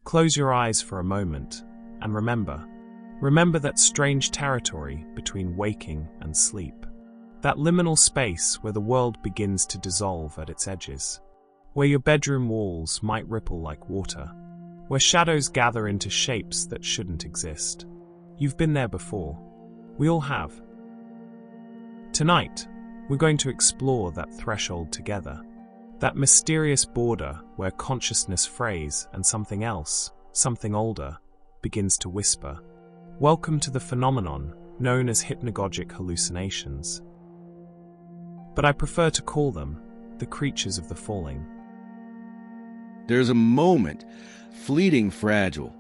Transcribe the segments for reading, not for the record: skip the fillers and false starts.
Close your eyes for a moment and remember that strange territory between waking and sleep. That liminal space where the world begins to dissolve at its edges. Where your bedroom walls might ripple like water. Where shadows gather into shapes that shouldn't exist. You've been there before. We all have. Tonight, we're going to explore that threshold together. That mysterious border where consciousness frays and something else, something older, begins to whisper. Welcome to the phenomenon known as hypnagogic hallucinations. But I prefer to call them the creatures of the falling. There's a moment, fleeting, fragile,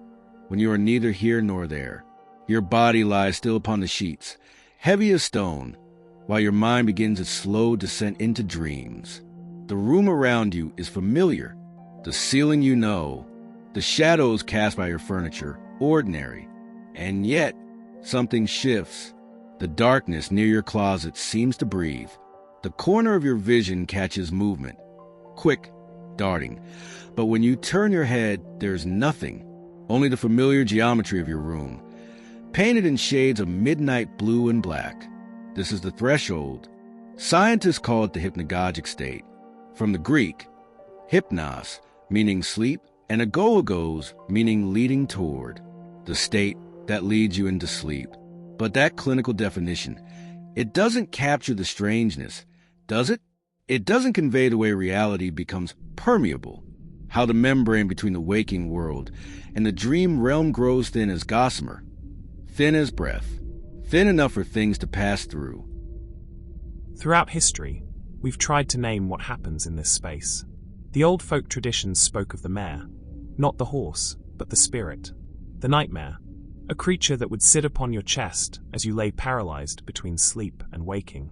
when you are neither here nor there. Your body lies still upon the sheets, heavy as stone, while your mind begins its slow descent into dreams. The room around you is familiar, the ceiling you know, the shadows cast by your furniture, ordinary. And yet, something shifts. The darkness near your closet seems to breathe. The corner of your vision catches movement, quick, darting. But when you turn your head, there's nothing, only the familiar geometry of your room, painted in shades of midnight blue and black. This is the threshold. Scientists call it the hypnagogic state. From the Greek, hypnos, meaning sleep, and agogos, meaning leading toward, the state that leads you into sleep. But that clinical definition, it doesn't capture the strangeness, does it? It doesn't convey the way reality becomes permeable, how the membrane between the waking world and the dream realm grows thin as gossamer, thin as breath, thin enough for things to pass through. Throughout history, we've tried to name what happens in this space. The old folk traditions spoke of the mare, not the horse, but the spirit, the nightmare, a creature that would sit upon your chest as you lay paralyzed between sleep and waking.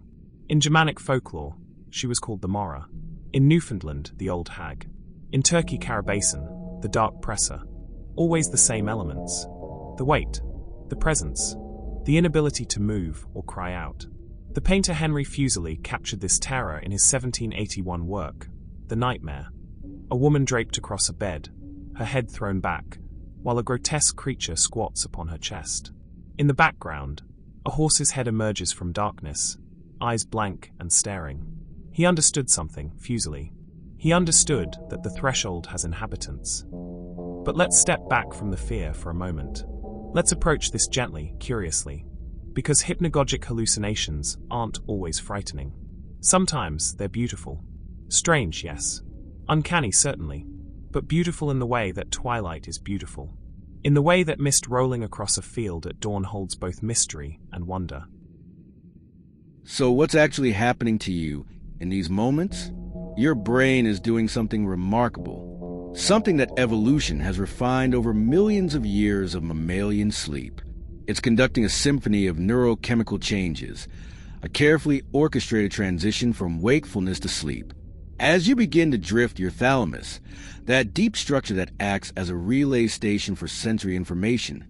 In Germanic folklore, she was called the Mora. In Newfoundland, the old hag. In Turkey Carabasan, the dark presser. Always the same elements. The weight, the presence, the inability to move or cry out. The painter Henry Fuseli captured this terror in his 1781 work, The Nightmare. A woman draped across a bed, her head thrown back, while a grotesque creature squats upon her chest. In the background, a horse's head emerges from darkness, eyes blank and staring. He understood something, Fuseli. He understood that the threshold has inhabitants. But let's step back from the fear for a moment. Let's approach this gently, curiously. Because hypnagogic hallucinations aren't always frightening. Sometimes they're beautiful. Strange, yes. Uncanny, certainly. But beautiful in the way that twilight is beautiful. In the way that mist rolling across a field at dawn holds both mystery and wonder. So what's actually happening to you in these moments? Your brain is doing something remarkable. Something that evolution has refined over millions of years of mammalian sleep. It's conducting a symphony of neurochemical changes, a carefully orchestrated transition from wakefulness to sleep. As you begin to drift, your thalamus, that deep structure that acts as a relay station for sensory information,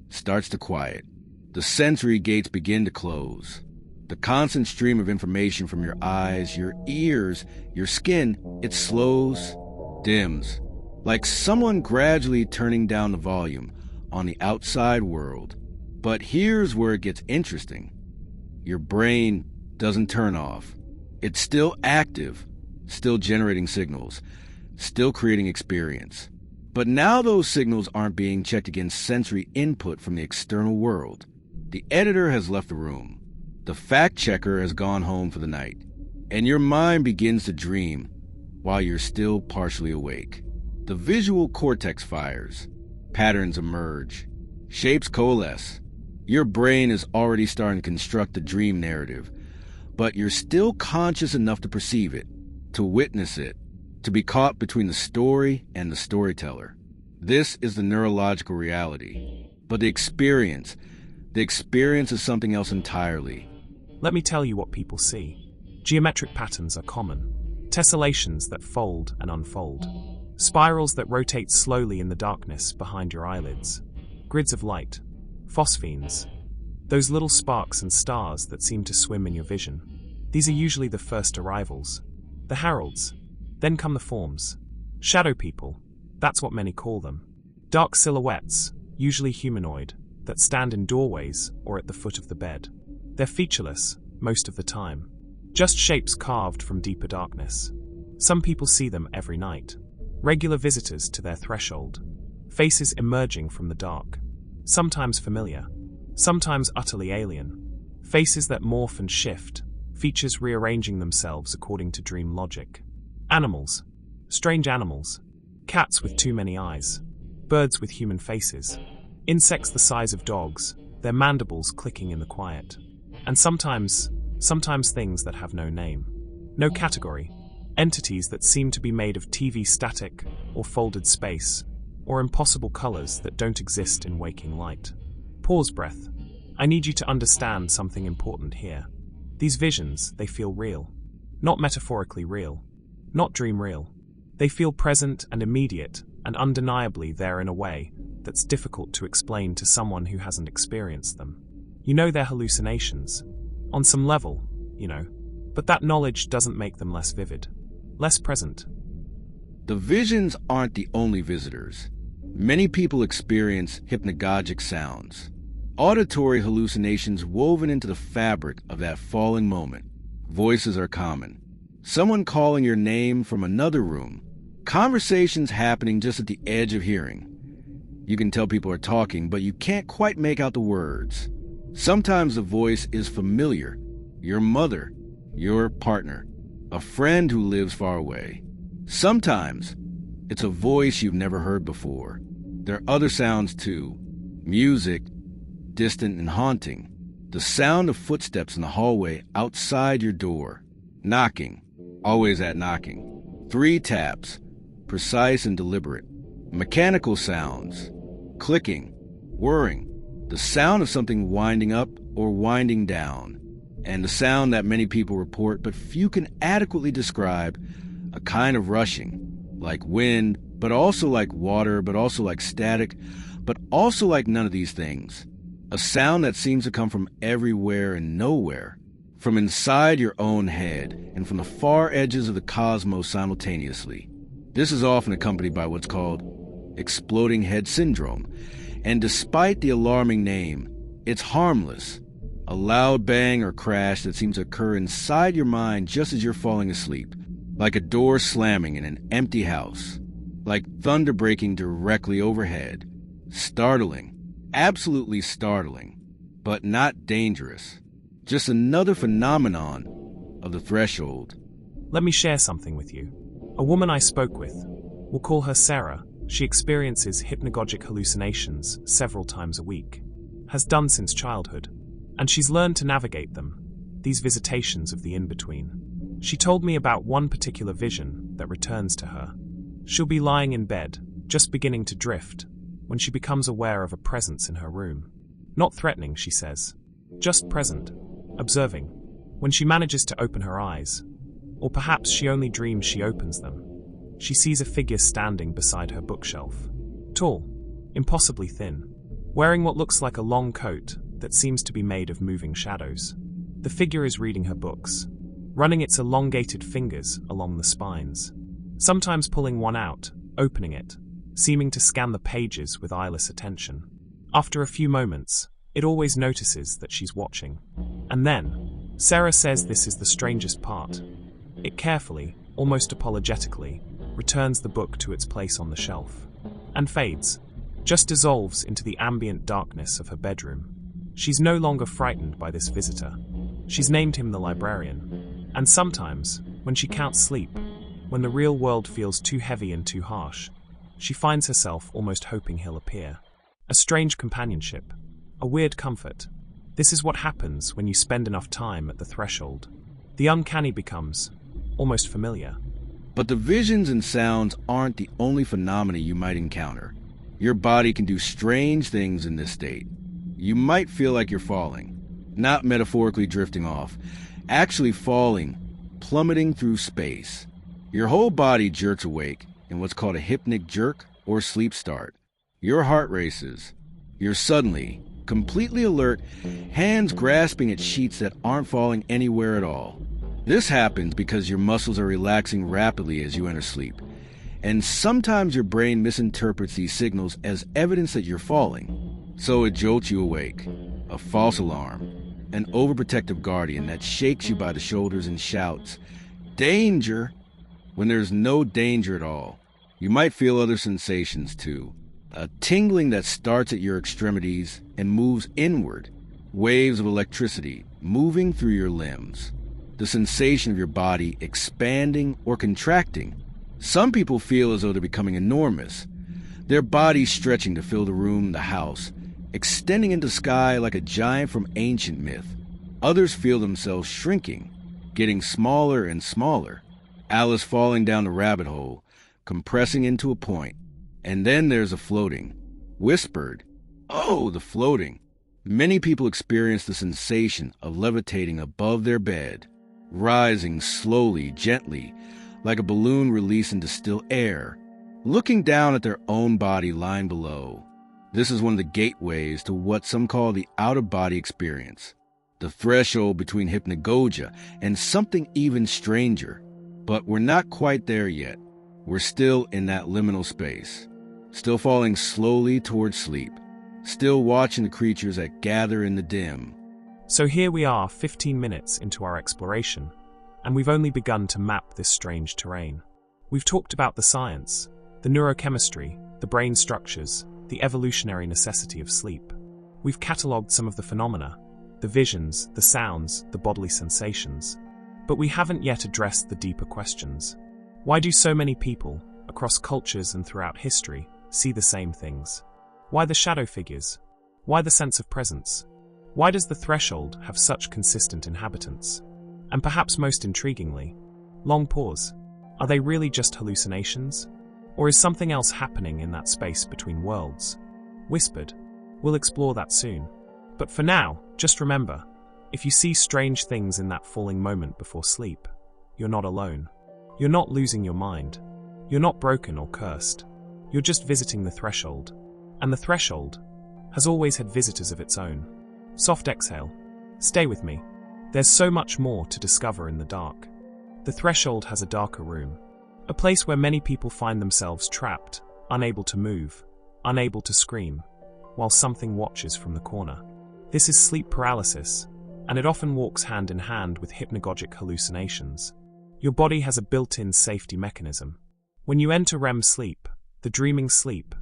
starts to quiet. The sensory gates begin to close. The constant stream of information from your eyes, your ears, your skin, it slows, dims, like someone gradually turning down the volume on the outside world. But here's where it gets interesting. Your brain doesn't turn off. It's still active, still generating signals, still creating experience. But now those signals aren't being checked against sensory input from the external world. The editor has left the room. The fact checker has gone home for the night. And your mind begins to dream while you're still partially awake. The visual cortex fires. Patterns emerge. Shapes coalesce. Your brain is already starting to construct the dream narrative, but you're still conscious enough to perceive it, to witness it, to be caught between the story and the storyteller. This is the neurological reality. But the experience is something else entirely. Let me tell you what people see. Geometric patterns are common. Tessellations that fold and unfold. Spirals that rotate slowly in the darkness behind your eyelids. Grids of light. Phosphenes. Those little sparks and stars that seem to swim in your vision. These are usually the first arrivals. The heralds. Then come the forms. Shadow people. That's what many call them. Dark silhouettes, usually humanoid, that stand in doorways or at the foot of the bed. They're featureless, most of the time. Just shapes carved from deeper darkness. Some people see them every night. Regular visitors to their threshold. Faces emerging from the dark. Sometimes familiar. Sometimes utterly alien. Faces that morph and shift. Features rearranging themselves according to dream logic. Animals. Strange animals. Cats with too many eyes. Birds with human faces. Insects the size of dogs, their mandibles clicking in the quiet. And sometimes things that have no name. No category. Entities that seem to be made of TV static or folded space, or impossible colors that don't exist in waking light. Pause breath. I need you to understand something important here. These visions, they feel real. Not metaphorically real. Not dream real. They feel present and immediate, and undeniably there in a way that's difficult to explain to someone who hasn't experienced them. You know they're hallucinations. On some level, you know. But that knowledge doesn't make them less vivid. Less present. The visions aren't the only visitors. Many people experience hypnagogic sounds. Auditory hallucinations woven into the fabric of that falling moment. Voices are common. Someone calling your name from another room. Conversations happening just at the edge of hearing. You can tell people are talking, but you can't quite make out the words. Sometimes the voice is familiar. Your mother, your partner, a friend who lives far away. Sometimes it's a voice you've never heard before. There are other sounds too. Music, distant and haunting. The sound of footsteps in the hallway outside your door. Knocking, always at knocking. 3 taps, precise and deliberate. Mechanical sounds, clicking, whirring. The sound of something winding up or winding down. And the sound that many people report but few can adequately describe, a kind of rushing, like wind, but also like water, but also like static, but also like none of these things. A sound that seems to come from everywhere and nowhere, from inside your own head and from the far edges of the cosmos simultaneously. This is often accompanied by what's called exploding head syndrome, and despite the alarming name, it's harmless. A loud bang or crash that seems to occur inside your mind just as you're falling asleep, like a door slamming in an empty house, like thunder breaking directly overhead. Startling, absolutely startling, but not dangerous. Just another phenomenon of the threshold. Let me share something with you. A woman I spoke with, we'll call her Sarah, she experiences hypnagogic hallucinations several times a week, has done since childhood, and she's learned to navigate them, these visitations of the in-between. She told me about one particular vision that returns to her. She'll be lying in bed, just beginning to drift, when she becomes aware of a presence in her room. Not threatening, she says, just present, observing. When she manages to open her eyes, or perhaps she only dreams she opens them, she sees a figure standing beside her bookshelf. Tall, impossibly thin, wearing what looks like a long coat that seems to be made of moving shadows. The figure is reading her books, running its elongated fingers along the spines, sometimes pulling one out, opening it, seeming to scan the pages with eyeless attention. After a few moments, it always notices that she's watching. And then, Sarah says this is the strangest part. It carefully, almost apologetically, returns the book to its place on the shelf, and fades, just dissolves into the ambient darkness of her bedroom. She's no longer frightened by this visitor. She's named him the librarian. And sometimes, when she can't sleep, when the real world feels too heavy and too harsh, she finds herself almost hoping he'll appear. A strange companionship, a weird comfort. This is what happens when you spend enough time at the threshold. The uncanny becomes almost familiar. But the visions and sounds aren't the only phenomena you might encounter. Your body can do strange things in this state. You might feel like you're falling, not metaphorically drifting off, actually falling, plummeting through space. Your whole body jerks awake in what's called a hypnic jerk or sleep start. Your heart races. You're suddenly, completely alert, hands grasping at sheets that aren't falling anywhere at all. This happens because your muscles are relaxing rapidly as you enter sleep, And sometimes your brain misinterprets these signals as evidence that you're falling. So it jolts you awake, a false alarm, an overprotective guardian that shakes you by the shoulders and shouts, "Danger!" when there's no danger at all. You might feel other sensations too. A tingling that starts at your extremities and moves inward. Waves of electricity moving through your limbs. The sensation of your body expanding or contracting. Some people feel as though they're becoming enormous. Their bodies stretching to fill the room, the house, extending into sky like a giant from ancient myth. Others feel themselves shrinking, getting smaller and smaller. Alice falling down the rabbit hole, compressing into a point. And then there's a floating. Whispered, "Oh, the floating." Many people experience the sensation of levitating above their bed, rising slowly, gently, like a balloon released into still air, looking down at their own body lying below. This is one of the gateways to what some call the out-of-body experience, the threshold between hypnagogia and something even stranger. But we're not quite there yet. We're still in that liminal space, still falling slowly towards sleep, still watching the creatures that gather in the dim. So here we are 15 minutes into our exploration, and we've only begun to map this strange terrain. We've talked about the science, the neurochemistry, the brain structures, the evolutionary necessity of sleep. We've catalogued some of the phenomena, the visions, the sounds, the bodily sensations. But we haven't yet addressed the deeper questions. Why do so many people, across cultures and throughout history, see the same things? Why the shadow figures? Why the sense of presence? Why does the threshold have such consistent inhabitants? And perhaps most intriguingly, long pause. Are they really just hallucinations? Or is something else happening in that space between worlds? Whispered. We'll explore that soon. But for now, just remember, if you see strange things in that falling moment before sleep, you're not alone. You're not losing your mind. You're not broken or cursed. You're just visiting the threshold. And the threshold has always had visitors of its own. Soft exhale. Stay with me. There's so much more to discover in the dark. The threshold has a darker room. A place where many people find themselves trapped, unable to move, unable to scream, while something watches from the corner. This is sleep paralysis, and it often walks hand in hand with hypnagogic hallucinations. Your body has a built-in safety mechanism. When you enter REM sleep, the dreaming sleep,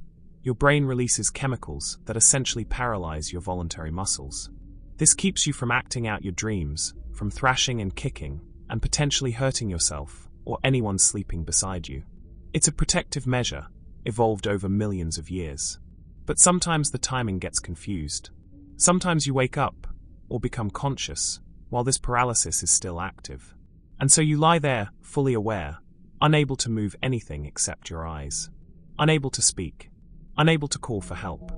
your brain releases chemicals that essentially paralyze your voluntary muscles. This keeps you from acting out your dreams, from thrashing and kicking, and potentially hurting yourself or anyone sleeping beside you. It's a protective measure, evolved over millions of years. But sometimes the timing gets confused. Sometimes you wake up, or become conscious, while this paralysis is still active. And so you lie there, fully aware, unable to move anything except your eyes. Unable to speak. Unable to call for help.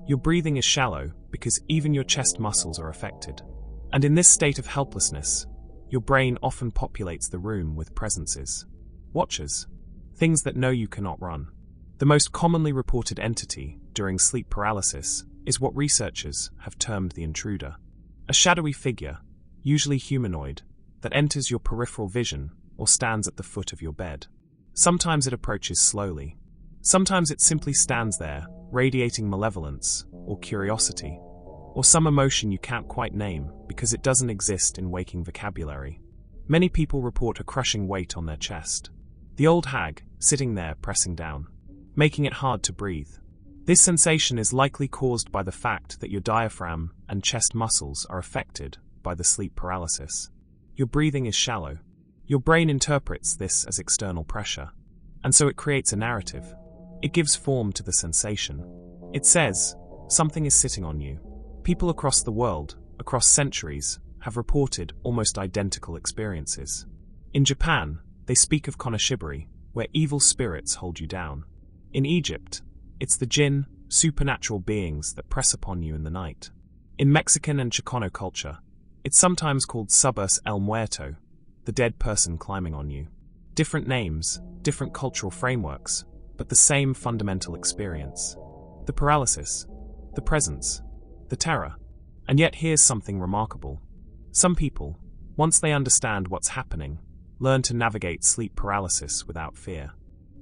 Your breathing is shallow because even your chest muscles are affected. And in this state of helplessness, your brain often populates the room with presences. Watchers. Things that know you cannot run. The most commonly reported entity during sleep paralysis is what researchers have termed the intruder. A shadowy figure, usually humanoid, that enters your peripheral vision or stands at the foot of your bed. Sometimes it approaches slowly. Sometimes it simply stands there, radiating malevolence or curiosity, or some emotion you can't quite name because it doesn't exist in waking vocabulary. Many people report a crushing weight on their chest. The old hag, sitting there pressing down, making it hard to breathe. This sensation is likely caused by the fact that your diaphragm and chest muscles are affected by the sleep paralysis. Your breathing is shallow. Your brain interprets this as external pressure, and so it creates a narrative. It gives form to the sensation. It says, something is sitting on you. People across the world, across centuries, have reported almost identical experiences. In Japan, they speak of konoshibari, where evil spirits hold you down. In Egypt, it's the jinn, supernatural beings that press upon you in the night. In Mexican and Chicano culture, it's sometimes called subas el muerto, the dead person climbing on you. Different names, different cultural frameworks, but the same fundamental experience. The paralysis, the presence, the terror. And yet here's something remarkable. Some people, once they understand what's happening, learn to navigate sleep paralysis without fear.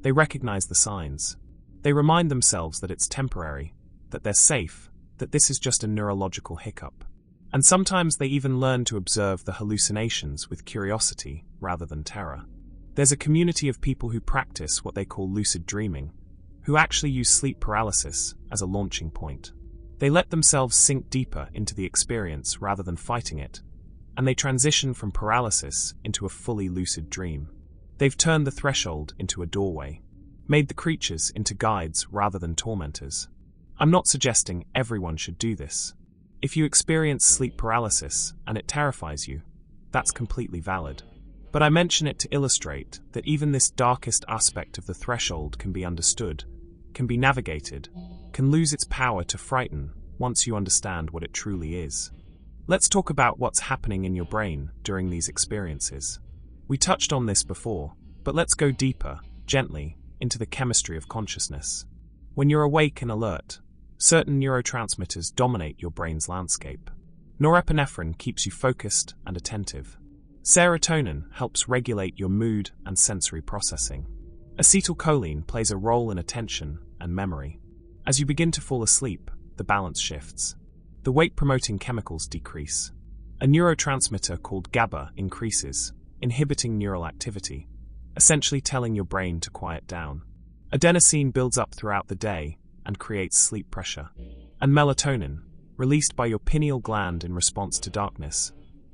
They recognize the signs. They remind themselves that it's temporary, that they're safe, that this is just a neurological hiccup. And sometimes they even learn to observe the hallucinations with curiosity rather than terror. There's a community of people who practice what they call lucid dreaming, who actually use sleep paralysis as a launching point. They let themselves sink deeper into the experience rather than fighting it, and they transition from paralysis into a fully lucid dream. They've turned the threshold into a doorway, made the creatures into guides rather than tormentors. I'm not suggesting everyone should do this. If you experience sleep paralysis and it terrifies you, that's completely valid. But I mention it to illustrate that even this darkest aspect of the threshold can be understood, can be navigated, can lose its power to frighten once you understand what it truly is. Let's talk about what's happening in your brain during these experiences. We touched on this before, but let's go deeper, gently, into the chemistry of consciousness. When you're awake and alert, certain neurotransmitters dominate your brain's landscape. Norepinephrine keeps you focused and attentive. Serotonin helps regulate your mood and sensory processing. Acetylcholine plays a role in attention and memory. As you begin to fall asleep, the balance shifts. The wake-promoting chemicals decrease. A neurotransmitter called GABA increases, inhibiting neural activity, essentially telling your brain to quiet down. Adenosine builds up throughout the day and creates sleep pressure. And melatonin, released by your pineal gland in response to darkness,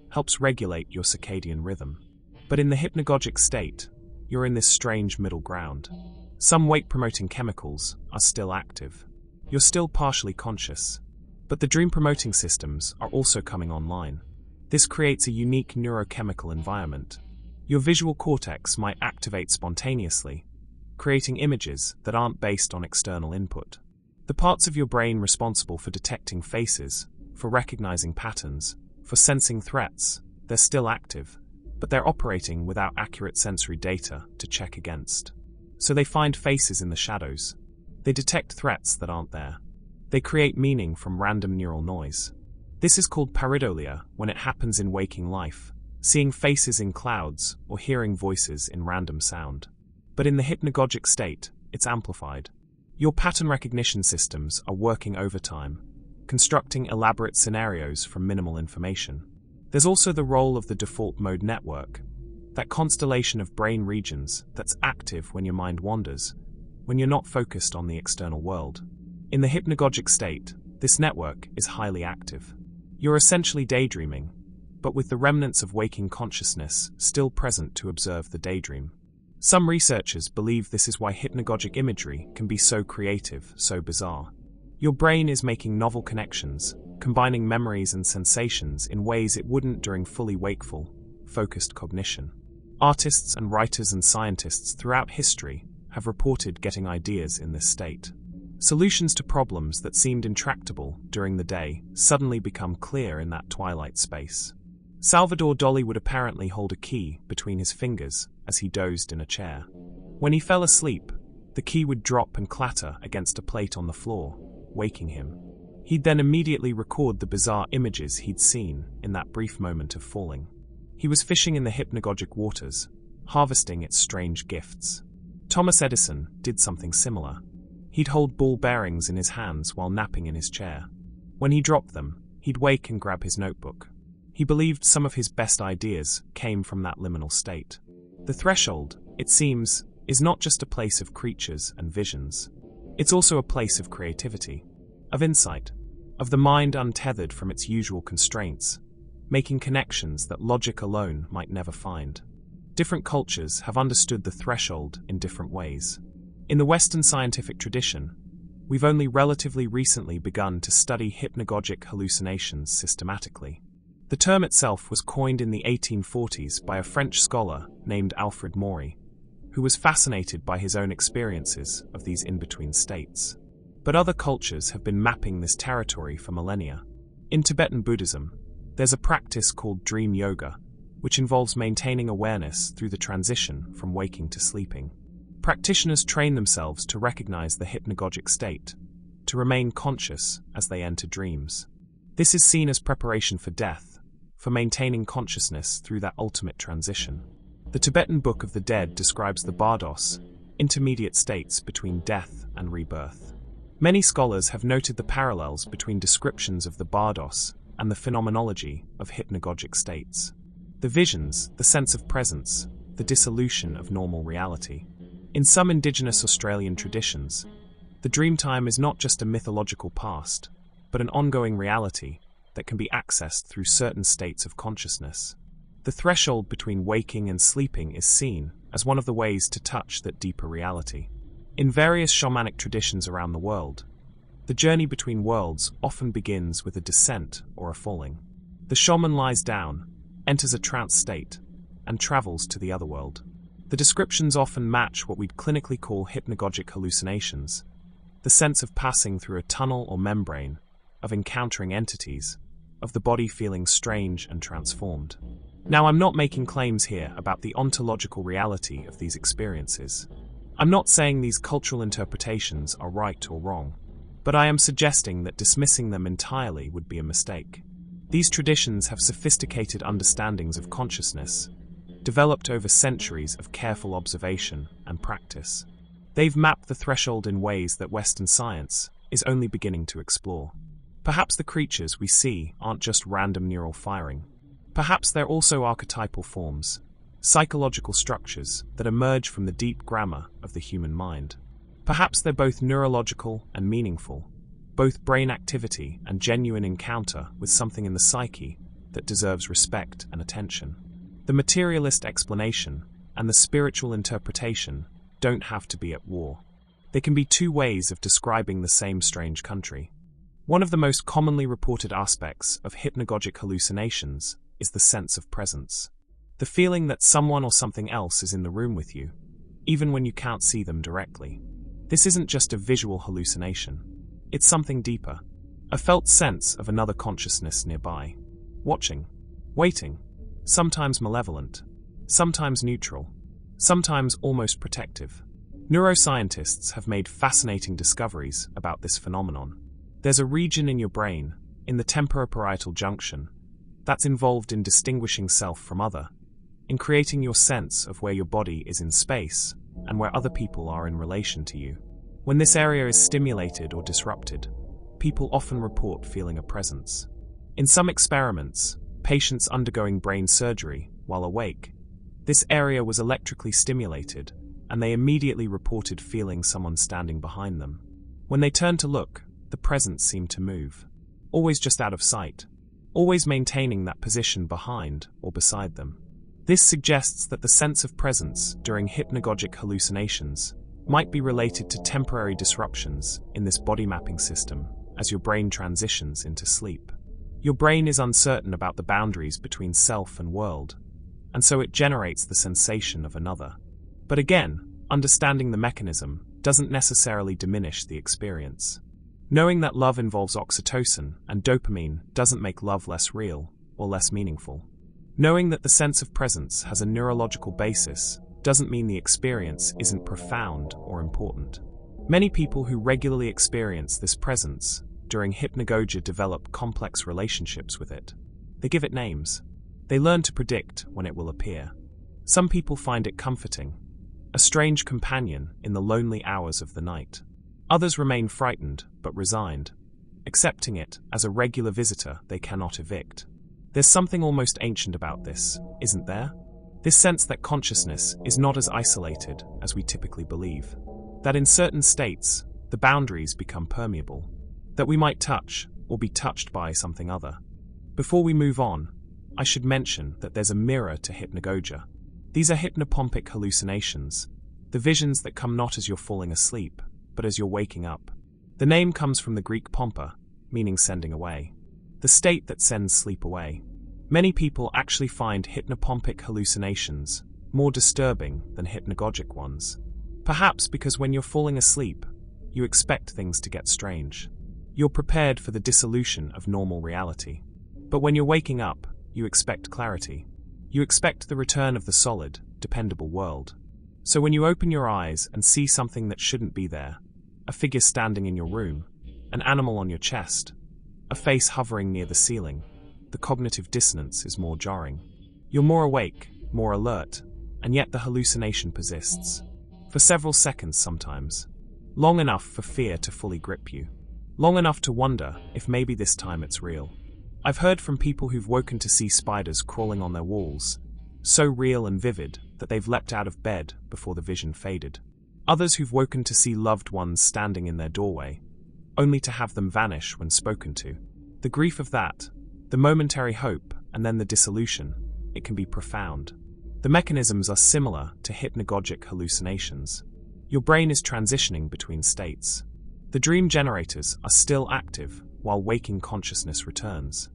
helps regulate your circadian rhythm. But in the hypnagogic state, you're in this strange middle ground. Some wake-promoting chemicals are still active. You're still partially conscious, but the dream-promoting systems are also coming online. This creates a unique neurochemical environment. Your visual cortex might activate spontaneously, creating images that aren't based on external input. The parts of your brain responsible for detecting faces, for recognizing patterns, for sensing threats, they're still active, but they're operating without accurate sensory data to check against. So they find faces in the shadows. They detect threats that aren't there. They create meaning from random neural noise. This is called pareidolia when it happens in waking life, seeing faces in clouds or hearing voices in random sound. But in the hypnagogic state, it's amplified. Your pattern recognition systems are working overtime, constructing elaborate scenarios from minimal information. There's also the role of the default mode network, that constellation of brain regions that's active when your mind wanders, when you're not focused on the external world. In the hypnagogic state, this network is highly active. You're essentially daydreaming, but with the remnants of waking consciousness still present to observe the daydream. Some researchers believe this is why hypnagogic imagery can be so creative, so bizarre. Your brain is making novel connections, combining memories and sensations in ways it wouldn't during fully wakeful, focused cognition. Artists and writers and scientists throughout history have reported getting ideas in this state. Solutions to problems that seemed intractable during the day suddenly become clear in that twilight space. Salvador Dali would apparently hold a key between his fingers as he dozed in a chair. When he fell asleep, the key would drop and clatter against a plate on the floor, waking him. He'd then immediately record the bizarre images he'd seen in that brief moment of falling. He was fishing in the hypnagogic waters, harvesting its strange gifts. Thomas Edison did something similar. He'd hold ball bearings in his hands while napping in his chair. When he dropped them, he'd wake and grab his notebook. He believed some of his best ideas came from that liminal state. The threshold, it seems, is not just a place of creatures and visions. It's also a place of creativity, of insight, of the mind untethered from its usual constraints, making connections that logic alone might never find. Different cultures have understood the threshold in different ways. In the Western scientific tradition, we've only relatively recently begun to study hypnagogic hallucinations systematically. The term itself was coined in the 1840s by a French scholar named Alfred Maury, who was fascinated by his own experiences of these in-between states. But other cultures have been mapping this territory for millennia. In Tibetan Buddhism, there's a practice called dream yoga, which involves maintaining awareness through the transition from waking to sleeping. Practitioners train themselves to recognize the hypnagogic state, to remain conscious as they enter dreams. This is seen as preparation for death, for maintaining consciousness through that ultimate transition. The Tibetan Book of the Dead describes the bardos, intermediate states between death and rebirth. Many scholars have noted the parallels between descriptions of the bardos and the phenomenology of hypnagogic states. The visions, the sense of presence, the dissolution of normal reality. In some indigenous Australian traditions, the dream time is not just a mythological past, but an ongoing reality that can be accessed through certain states of consciousness. The threshold between waking and sleeping is seen as one of the ways to touch that deeper reality. In various shamanic traditions around the world, the journey between worlds often begins with a descent or a falling. The shaman lies down, enters a trance state, and travels to the other world. The descriptions often match what we'd clinically call hypnagogic hallucinations, the sense of passing through a tunnel or membrane, of encountering entities, of the body feeling strange and transformed. Now, I'm not making claims here about the ontological reality of these experiences. I'm not saying these cultural interpretations are right or wrong, but I am suggesting that dismissing them entirely would be a mistake. These traditions have sophisticated understandings of consciousness, developed over centuries of careful observation and practice. They've mapped the threshold in ways that Western science is only beginning to explore. Perhaps the creatures we see aren't just random neural firing. Perhaps they're also archetypal forms, psychological structures that emerge from the deep grammar of the human mind. Perhaps they're both neurological and meaningful, both brain activity and genuine encounter with something in the psyche that deserves respect and attention. The materialist explanation and the spiritual interpretation don't have to be at war. They can be two ways of describing the same strange country. One of the most commonly reported aspects of hypnagogic hallucinations is the sense of presence. The feeling that someone or something else is in the room with you, even when you can't see them directly. This isn't just a visual hallucination. It's something deeper. A felt sense of another consciousness nearby. Watching. Waiting. Sometimes malevolent. Sometimes neutral. Sometimes almost protective. Neuroscientists have made fascinating discoveries about this phenomenon. There's a region in your brain, in the temporoparietal junction, that's involved in distinguishing self from other, in creating your sense of where your body is in space and where other people are in relation to you. When this area is stimulated or disrupted, people often report feeling a presence. In some experiments, patients undergoing brain surgery while awake, this area was electrically stimulated, and they immediately reported feeling someone standing behind them. When they turned to look, the presence seemed to move, always just out of sight, always maintaining that position behind or beside them. This suggests that the sense of presence during hypnagogic hallucinations might be related to temporary disruptions in this body mapping system as your brain transitions into sleep. Your brain is uncertain about the boundaries between self and world, and so it generates the sensation of another. But again, understanding the mechanism doesn't necessarily diminish the experience. Knowing that love involves oxytocin and dopamine doesn't make love less real or less meaningful. Knowing that the sense of presence has a neurological basis doesn't mean the experience isn't profound or important. Many people who regularly experience this presence during hypnagogia develop complex relationships with it. They give it names. They learn to predict when it will appear. Some people find it comforting, a strange companion in the lonely hours of the night. Others remain frightened but resigned, accepting it as a regular visitor they cannot evict. There's something almost ancient about this, isn't there? This sense that consciousness is not as isolated as we typically believe. That in certain states, the boundaries become permeable. That we might touch or be touched by something other. Before we move on, I should mention that there's a mirror to hypnagogia. These are hypnopompic hallucinations, the visions that come not as you're falling asleep, but as you're waking up. The name comes from the Greek pompa, meaning sending away. The state that sends sleep away. Many people actually find hypnopompic hallucinations more disturbing than hypnagogic ones. Perhaps because when you're falling asleep, you expect things to get strange. You're prepared for the dissolution of normal reality. But when you're waking up, you expect clarity. You expect the return of the solid, dependable world. So when you open your eyes and see something that shouldn't be there, a figure standing in your room, an animal on your chest, a face hovering near the ceiling, the cognitive dissonance is more jarring. You're more awake, more alert, and yet the hallucination persists. for several seconds sometimes, long enough for fear to fully grip you, long enough to wonder if maybe this time it's real. I've heard from people who've woken to see spiders crawling on their walls, so real and vivid that they've leapt out of bed before the vision faded. Others who've woken to see loved ones standing in their doorway, only to have them vanish when spoken to. The grief of that, the momentary hope, and then the dissolution, it can be profound. The mechanisms are similar to hypnagogic hallucinations. Your brain is transitioning between states. The dream generators are still active while waking consciousness returns.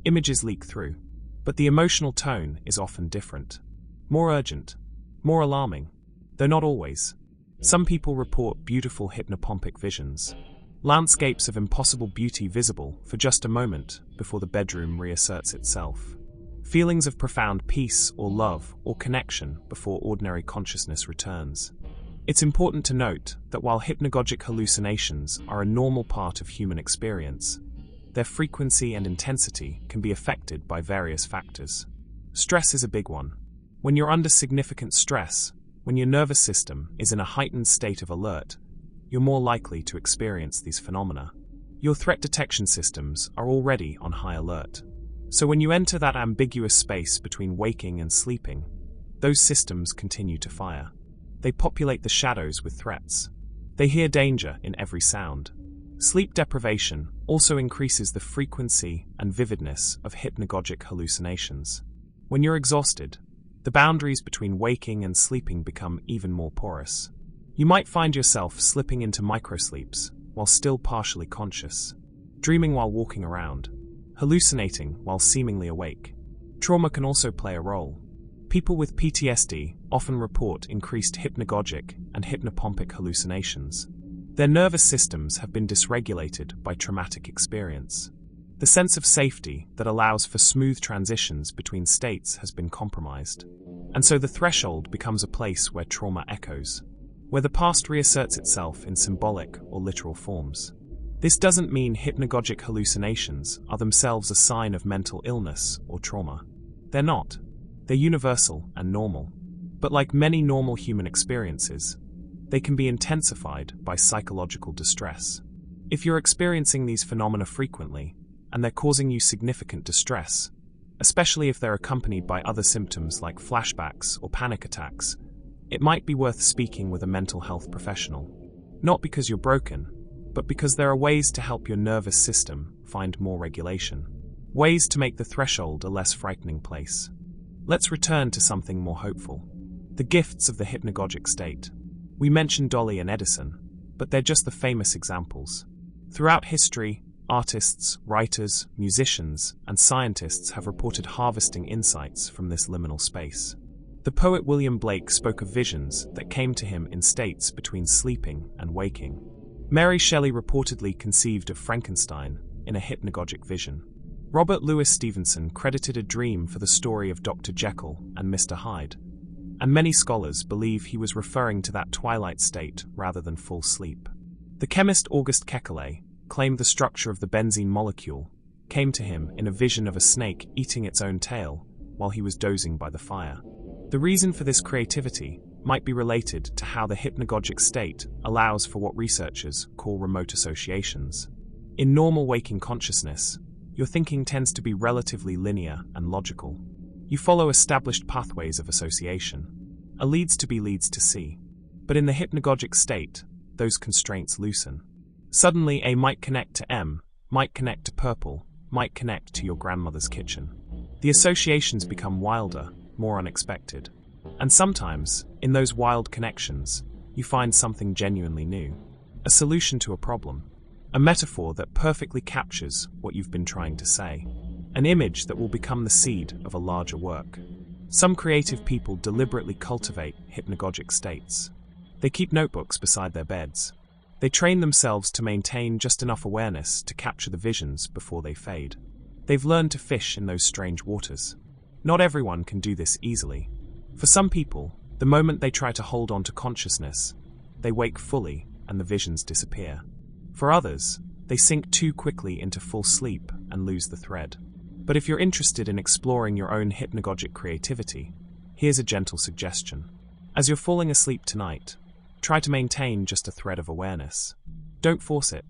Images leak through, but the emotional tone is often different. More urgent, more alarming, though not always. Some people report beautiful hypnopompic visions, landscapes of impossible beauty visible for just a moment before the bedroom reasserts itself. Feelings of profound peace or love or connection before ordinary consciousness returns. It's important to note that while hypnagogic hallucinations are a normal part of human experience, their frequency and intensity can be affected by various factors. Stress is a big one. When you're under significant stress, when your nervous system is in a heightened state of alert, you're more likely to experience these phenomena. Your threat detection systems are already on high alert. So when you enter that ambiguous space between waking and sleeping, those systems continue to fire. They populate the shadows with threats. They hear danger in every sound. Sleep deprivation also increases the frequency and vividness of hypnagogic hallucinations. When you're exhausted, the boundaries between waking and sleeping become even more porous. You might find yourself slipping into microsleeps while still partially conscious, dreaming while walking around, hallucinating while seemingly awake. Trauma can also play a role. People with PTSD often report increased hypnagogic and hypnopompic hallucinations. Their nervous systems have been dysregulated by traumatic experience. The sense of safety that allows for smooth transitions between states has been compromised. And so the threshold becomes a place where trauma echoes, where the past reasserts itself in symbolic or literal forms. This doesn't mean hypnagogic hallucinations are themselves a sign of mental illness or trauma. They're not. They're universal and normal. But like many normal human experiences, they can be intensified by psychological distress. If you're experiencing these phenomena frequently, and they're causing you significant distress, especially if they're accompanied by other symptoms like flashbacks or panic attacks, it might be worth speaking with a mental health professional. Not because you're broken, but because there are ways to help your nervous system find more regulation. Ways to make the threshold a less frightening place. Let's return to something more hopeful. The gifts of the hypnagogic state. We mentioned Dolly and Edison, but they're just the famous examples. Throughout history, artists, writers, musicians, and scientists have reported harvesting insights from this liminal space. The poet William Blake spoke of visions that came to him in states between sleeping and waking. Mary Shelley reportedly conceived of Frankenstein in a hypnagogic vision. Robert Louis Stevenson credited a dream for the story of Dr. Jekyll and Mr. Hyde, and many scholars believe he was referring to that twilight state rather than full sleep. The chemist Auguste Kekulé claimed the structure of the benzene molecule came to him in a vision of a snake eating its own tail while he was dozing by the fire. The reason for this creativity might be related to how the hypnagogic state allows for what researchers call remote associations. In normal waking consciousness, your thinking tends to be relatively linear and logical. You follow established pathways of association. A leads to B leads to C. But in the hypnagogic state, those constraints loosen. Suddenly A might connect to M, might connect to purple, might connect to your grandmother's kitchen. The associations become wilder, more unexpected. And sometimes, in those wild connections, you find something genuinely new. A solution to a problem. A metaphor that perfectly captures what you've been trying to say. An image that will become the seed of a larger work. Some creative people deliberately cultivate hypnagogic states. They keep notebooks beside their beds. They train themselves to maintain just enough awareness to capture the visions before they fade. They've learned to fish in those strange waters. Not everyone can do this easily. For some people, the moment they try to hold on to consciousness, they wake fully and the visions disappear. For others, they sink too quickly into full sleep and lose the thread. But if you're interested in exploring your own hypnagogic creativity, here's a gentle suggestion. As you're falling asleep tonight, Try to maintain just a thread of awareness. Don't force it.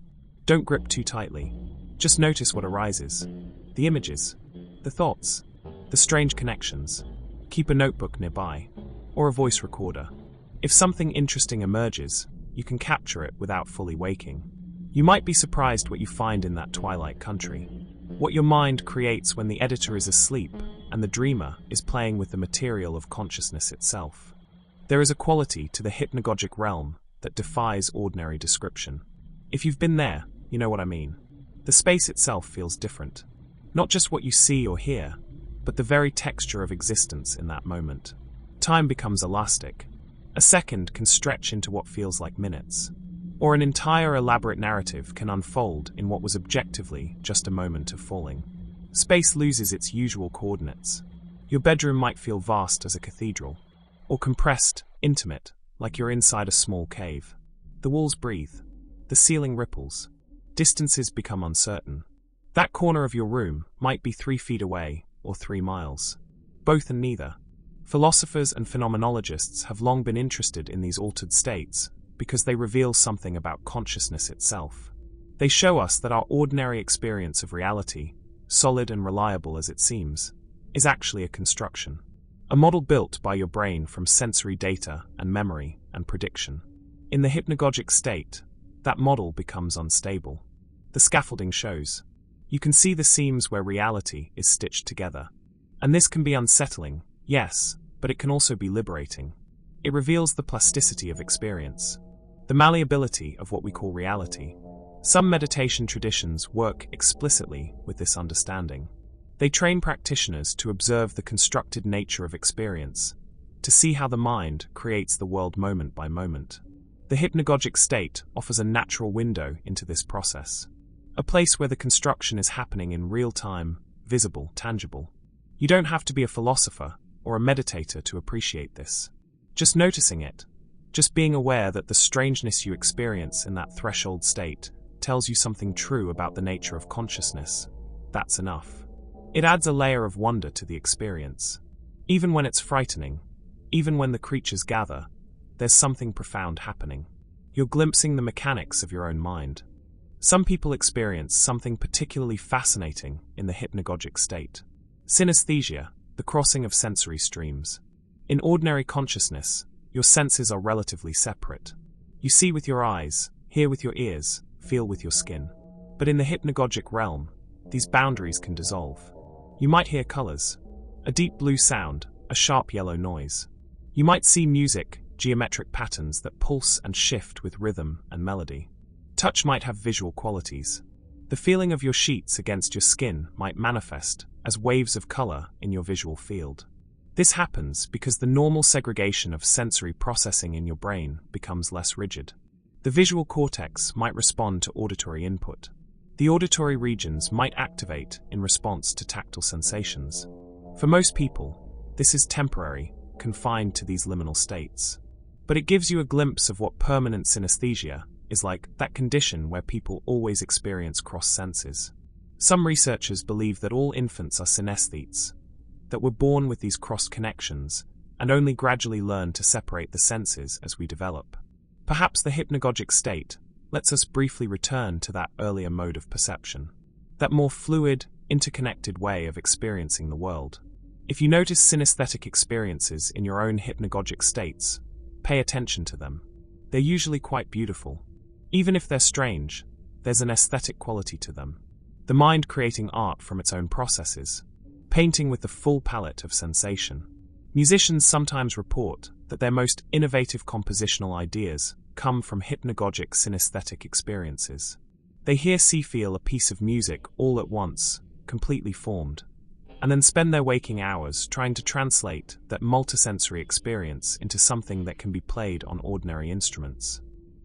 Don't grip too tightly. Just notice what arises. The images, the thoughts, the strange connections. Keep a notebook nearby, or a voice recorder. If something interesting emerges, you can capture it without fully waking. You might be surprised what you find in that twilight country. What your mind creates when the editor is asleep and the dreamer is playing with the material of consciousness itself. There is a quality to the hypnagogic realm that defies ordinary description. If you've been there, you know what I mean. The space itself feels different. Not just what you see or hear, but the very texture of existence in that moment. Time becomes elastic. A second can stretch into what feels like minutes. Or an entire elaborate narrative can unfold in what was objectively just a moment of falling. Space loses its usual coordinates. Your bedroom might feel vast as a cathedral, or compressed, intimate, like you're inside a small cave. The walls breathe. The ceiling ripples. Distances become uncertain. That corner of your room might be 3 feet away or 3 miles. Both and neither. Philosophers and phenomenologists have long been interested in these altered states because they reveal something about consciousness itself. They show us that our ordinary experience of reality, solid and reliable as it seems, is actually a construction. A model built by your brain from sensory data and memory and prediction. In the hypnagogic state, that model becomes unstable. The scaffolding shows. You can see the seams where reality is stitched together. And this can be unsettling, yes, but it can also be liberating. It reveals the plasticity of experience, the malleability of what we call reality. Some meditation traditions work explicitly with this understanding. They train practitioners to observe the constructed nature of experience, to see how the mind creates the world moment by moment. The hypnagogic state offers a natural window into this process, a place where the construction is happening in real time, visible, tangible. You don't have to be a philosopher or a meditator to appreciate this. Just noticing it, just being aware that the strangeness you experience in that threshold state tells you something true about the nature of consciousness, that's enough. It adds a layer of wonder to the experience. Even when it's frightening, even when the creatures gather, there's something profound happening. You're glimpsing the mechanics of your own mind. Some people experience something particularly fascinating in the hypnagogic state. Synesthesia, the crossing of sensory streams. In ordinary consciousness, your senses are relatively separate. You see with your eyes, hear with your ears, feel with your skin. But in the hypnagogic realm, these boundaries can dissolve. You might hear colors, a deep blue sound, a sharp yellow noise. You might see music, geometric patterns that pulse and shift with rhythm and melody. Touch might have visual qualities. The feeling of your sheets against your skin might manifest as waves of color in your visual field. This happens because the normal segregation of sensory processing in your brain becomes less rigid. The visual cortex might respond to auditory input. The auditory regions might activate in response to tactile sensations. For most people, this is temporary, confined to these liminal states. But it gives you a glimpse of what permanent synesthesia is like, that condition where people always experience cross senses. Some researchers believe that all infants are synesthetes, that we're born with these crossed connections and only gradually learn to separate the senses as we develop. Perhaps the hypnagogic state lets us briefly return to that earlier mode of perception, that more fluid, interconnected way of experiencing the world. If you notice synesthetic experiences in your own hypnagogic states, pay attention to them. They're usually quite beautiful. Even if they're strange, there's an aesthetic quality to them. The mind creating art from its own processes, painting with the full palette of sensation. Musicians sometimes report that their most innovative compositional ideas come from hypnagogic synesthetic experiences. They hear, see, feel a piece of music all at once, completely formed, and then spend their waking hours trying to translate that multisensory experience into something that can be played on ordinary instruments.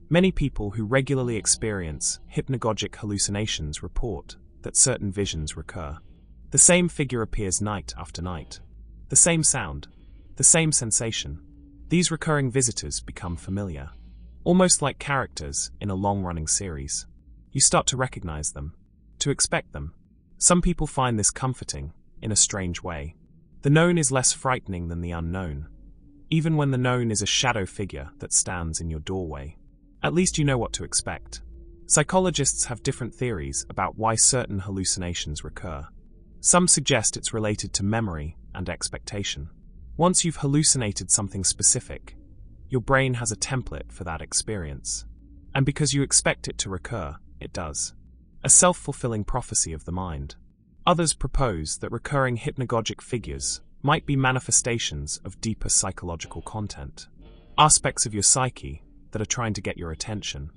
Many people who regularly experience hypnagogic hallucinations report that certain visions recur. The same figure appears night after night. The same sound, the same sensation. These recurring visitors become familiar, almost like characters in a long-running series. You start to recognize them, to expect them. Some people find this comforting, in a strange way. The known is less frightening than the unknown. even when the known is a shadow figure that stands in your doorway. At least you know what to expect. Psychologists have different theories about why certain hallucinations recur. Some suggest it's related to memory and expectation. Once you've hallucinated something specific, your brain has a template for that experience. And because you expect it to recur, it does. A self-fulfilling prophecy of the mind. Others propose that recurring hypnagogic figures might be manifestations of deeper psychological content, aspects of your psyche that are trying to get your attention.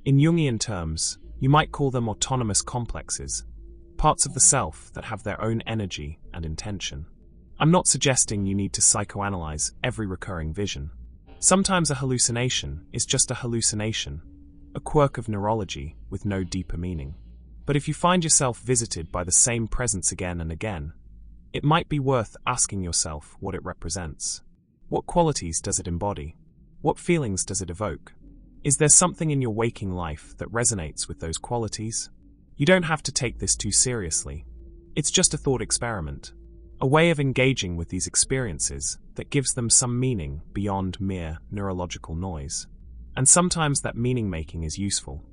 In Jungian terms, you might call them autonomous complexes, parts of the self that have their own energy and intention. I'm not suggesting you need to psychoanalyze every recurring vision. Sometimes a hallucination is just a hallucination, a quirk of neurology with no deeper meaning. But if you find yourself visited by the same presence again and again, it might be worth asking yourself what it represents. What qualities does it embody? What feelings does it evoke? Is there something in your waking life that resonates with those qualities? You don't have to take this too seriously. It's just a thought experiment, a way of engaging with these experiences that gives them some meaning beyond mere neurological noise. And sometimes that meaning-making is useful.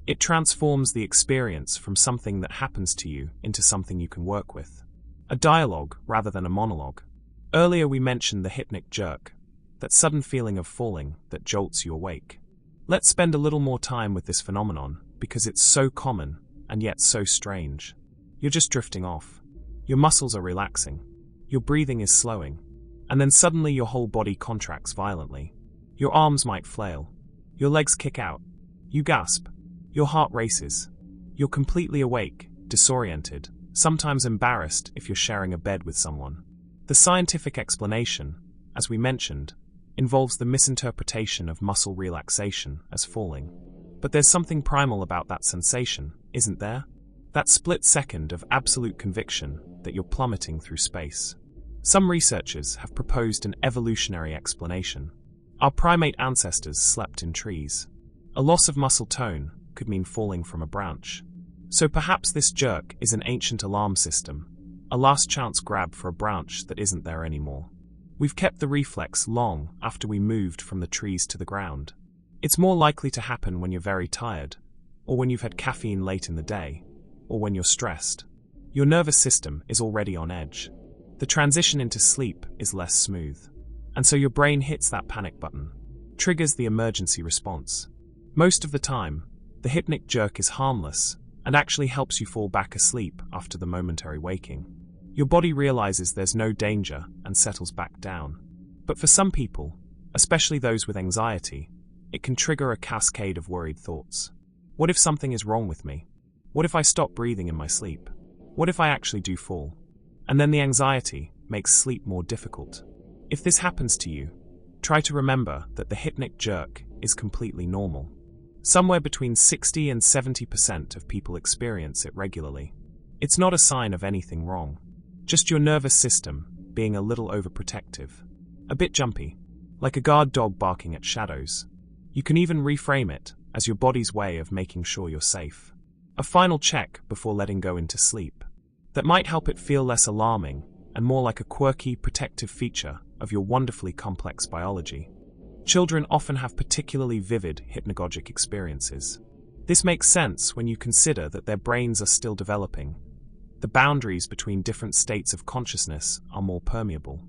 It transforms the experience from something that happens to you into something you can work with. A dialogue rather than a monologue. Earlier we mentioned the hypnic jerk, that sudden feeling of falling that jolts you awake. Let's spend a little more time with this phenomenon because it's so common and yet so strange. You're just drifting off. Your muscles are relaxing. Your breathing is slowing. And then suddenly your whole body contracts violently. Your arms might flail. Your legs kick out. You gasp. Your heart races. You're completely awake, disoriented, sometimes embarrassed if you're sharing a bed with someone. The scientific explanation, as we mentioned, involves the misinterpretation of muscle relaxation as falling. But there's something primal about that sensation, isn't there? That split second of absolute conviction that you're plummeting through space. Some researchers have proposed an evolutionary explanation. Our primate ancestors slept in trees. A loss of muscle tone could mean falling from a branch. So perhaps this jerk is an ancient alarm system, a last chance grab for a branch that isn't there anymore. We've kept the reflex long after we moved from the trees to the ground. It's more likely to happen when you're very tired, or when you've had caffeine late in the day, or when you're stressed. Your nervous system is already on edge. The transition into sleep is less smooth. And so your brain hits that panic button, triggers the emergency response. Most of the time, the hypnic jerk is harmless and actually helps you fall back asleep after the momentary waking. Your body realizes there's no danger and settles back down. But for some people, especially those with anxiety, it can trigger a cascade of worried thoughts. What if something is wrong with me? What if I stop breathing in my sleep? What if I actually do fall? And then the anxiety makes sleep more difficult. If this happens to you, try to remember that the hypnic jerk is completely normal. Somewhere between 60 and 70% of people experience it regularly. It's not a sign of anything wrong. Just your nervous system being a little overprotective. A bit jumpy, like a guard dog barking at shadows. You can even reframe it as your body's way of making sure you're safe. A final check before letting go into sleep. That might help it feel less alarming and more like a quirky, protective feature of your wonderfully complex biology. Children often have particularly vivid hypnagogic experiences. This makes sense when you consider that their brains are still developing. The boundaries between different states of consciousness are more permeable.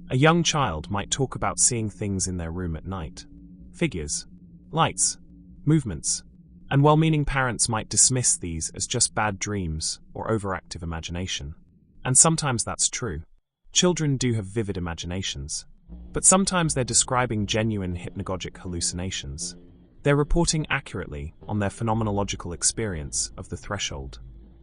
A young child might talk about seeing things in their room at night. Figures, lights, movements. And well-meaning parents might dismiss these as just bad dreams or overactive imagination. And sometimes that's true. Children do have vivid imaginations. But sometimes they're describing genuine hypnagogic hallucinations. They're reporting accurately on their phenomenological experience of the threshold.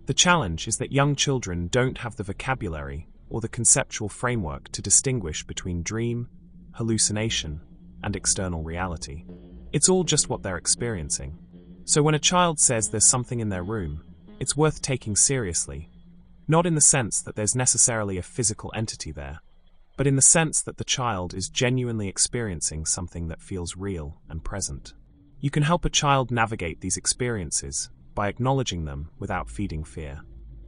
The challenge is that young children don't have the vocabulary or the conceptual framework to distinguish between dream, hallucination, and external reality. It's all just what they're experiencing. So when a child says there's something in their room, it's worth taking seriously. Not in the sense that there's necessarily a physical entity there, but in the sense that the child is genuinely experiencing something that feels real and present. You can help a child navigate these experiences by acknowledging them without feeding fear.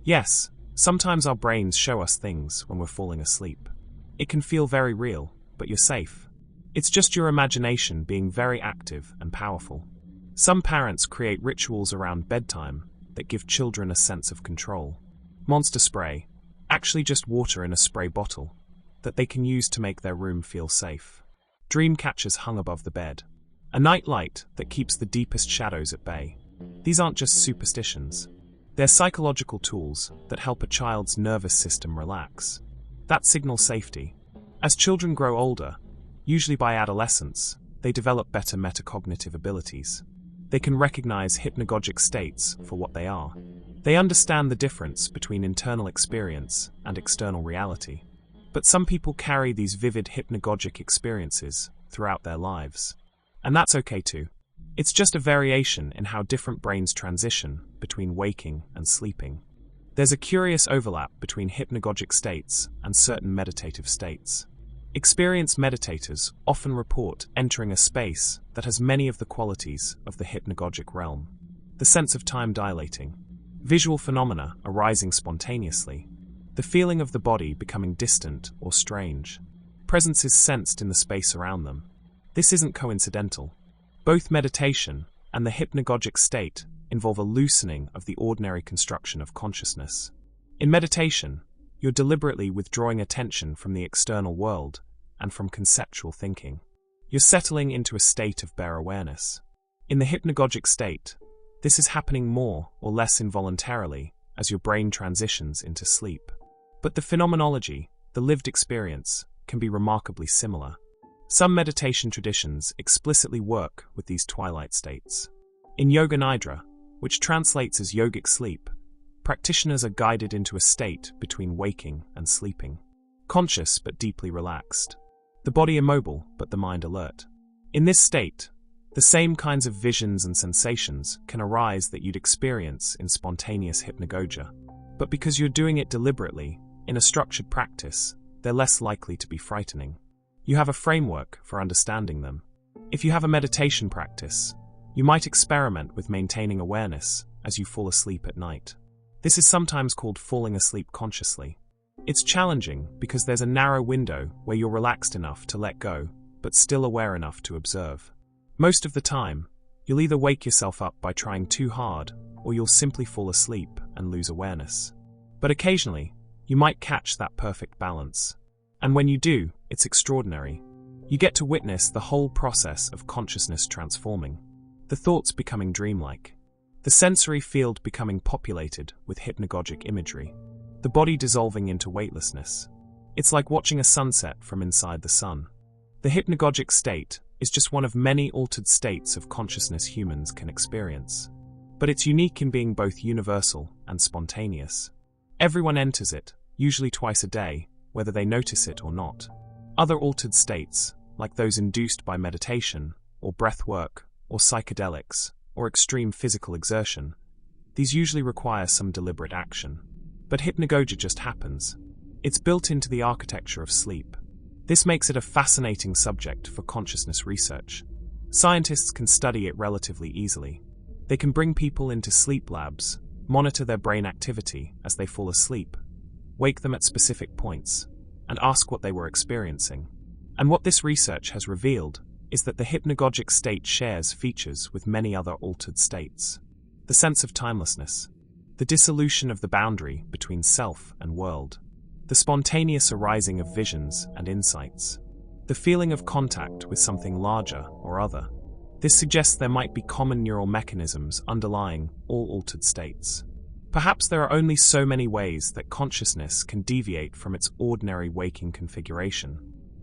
Yes, sometimes our brains show us things when we're falling asleep. It can feel very real, but you're safe. It's just your imagination being very active and powerful. Some parents create rituals around bedtime that give children a sense of control. Monster spray, actually just water in a spray bottle, that they can use to make their room feel safe. Dream catchers hung above the bed. A night light that keeps the deepest shadows at bay. These aren't just superstitions. They're psychological tools that help a child's nervous system relax. That signals safety. As children grow older, usually by adolescence, they develop better metacognitive abilities. They can recognize hypnagogic states for what they are. They understand the difference between internal experience and external reality. But some people carry these vivid hypnagogic experiences throughout their lives. And that's okay too. It's just a variation in how different brains transition between waking and sleeping. There's a curious overlap between hypnagogic states and certain meditative states. Experienced meditators often report entering a space that has many of the qualities of the hypnagogic realm. The sense of time dilating, visual phenomena arising spontaneously, the feeling of the body becoming distant or strange. Presence is sensed in the space around them. This isn't coincidental. Both meditation and the hypnagogic state involve a loosening of the ordinary construction of consciousness. In meditation, you're deliberately withdrawing attention from the external world and from conceptual thinking. You're settling into a state of bare awareness. In the hypnagogic state, this is happening more or less involuntarily as your brain transitions into sleep. But the phenomenology, the lived experience, can be remarkably similar. Some meditation traditions explicitly work with these twilight states. In Yoga Nidra, which translates as yogic sleep, practitioners are guided into a state between waking and sleeping. Conscious but deeply relaxed. The body immobile but the mind alert. In this state, the same kinds of visions and sensations can arise that you'd experience in spontaneous hypnagogia. But because you're doing it deliberately, in a structured practice, they're less likely to be frightening. You have a framework for understanding them. If you have a meditation practice, you might experiment with maintaining awareness as you fall asleep at night. This is sometimes called falling asleep consciously. It's challenging because there's a narrow window where you're relaxed enough to let go, but still aware enough to observe. Most of the time, you'll either wake yourself up by trying too hard, or you'll simply fall asleep and lose awareness. But occasionally, you might catch that perfect balance. And when you do, it's extraordinary. You get to witness the whole process of consciousness transforming. The thoughts becoming dreamlike. The sensory field becoming populated with hypnagogic imagery. The body dissolving into weightlessness. It's like watching a sunset from inside the sun. The hypnagogic state is just one of many altered states of consciousness humans can experience. But it's unique in being both universal and spontaneous. Everyone enters it, usually twice a day, whether they notice it or not. Other altered states, like those induced by meditation, or breath work, or psychedelics, or extreme physical exertion, these usually require some deliberate action. But hypnagogia just happens. It's built into the architecture of sleep. This makes it a fascinating subject for consciousness research. Scientists can study it relatively easily. They can bring people into sleep labs, monitor their brain activity as they fall asleep, wake them at specific points, and ask what they were experiencing. And what this research has revealed is that the hypnagogic state shares features with many other altered states. The sense of timelessness, the dissolution of the boundary between self and world, the spontaneous arising of visions and insights, the feeling of contact with something larger or other. This suggests there might be common neural mechanisms underlying all altered states. Perhaps there are only so many ways that consciousness can deviate from its ordinary waking configuration,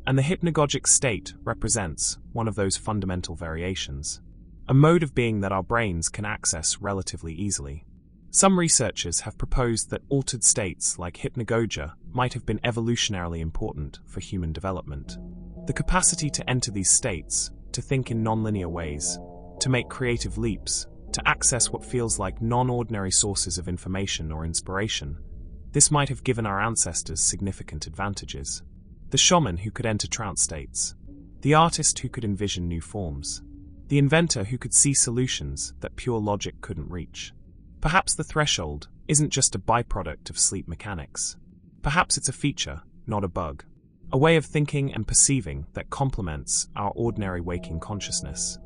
and the hypnagogic state represents one of those fundamental variations, a mode of being that our brains can access relatively easily. Some researchers have proposed that altered states like hypnagogia might have been evolutionarily important for human development. The capacity to enter these states, to think in nonlinear ways, to make creative leaps, to access what feels like non-ordinary sources of information or inspiration, this might have given our ancestors significant advantages. The shaman who could enter trance states, the artist who could envision new forms, the inventor who could see solutions that pure logic couldn't reach. Perhaps the threshold isn't just a byproduct of sleep mechanics. Perhaps it's a feature, not a bug. a way of thinking and perceiving that complements our ordinary waking consciousness.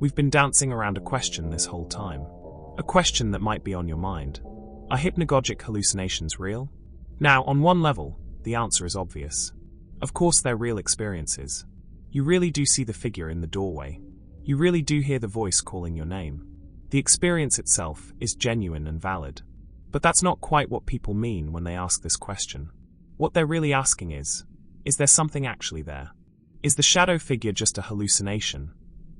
We've been dancing around a question this whole time, a question that might be on your mind. Are hypnagogic hallucinations real? Now, on one level, the answer is obvious. Of course they're real experiences. You really do see the figure in the doorway. You really do hear the voice calling your name. The experience itself is genuine and valid. But that's not quite what people mean when they ask this question. What they're really asking is there something actually there? Is the shadow figure just a hallucination?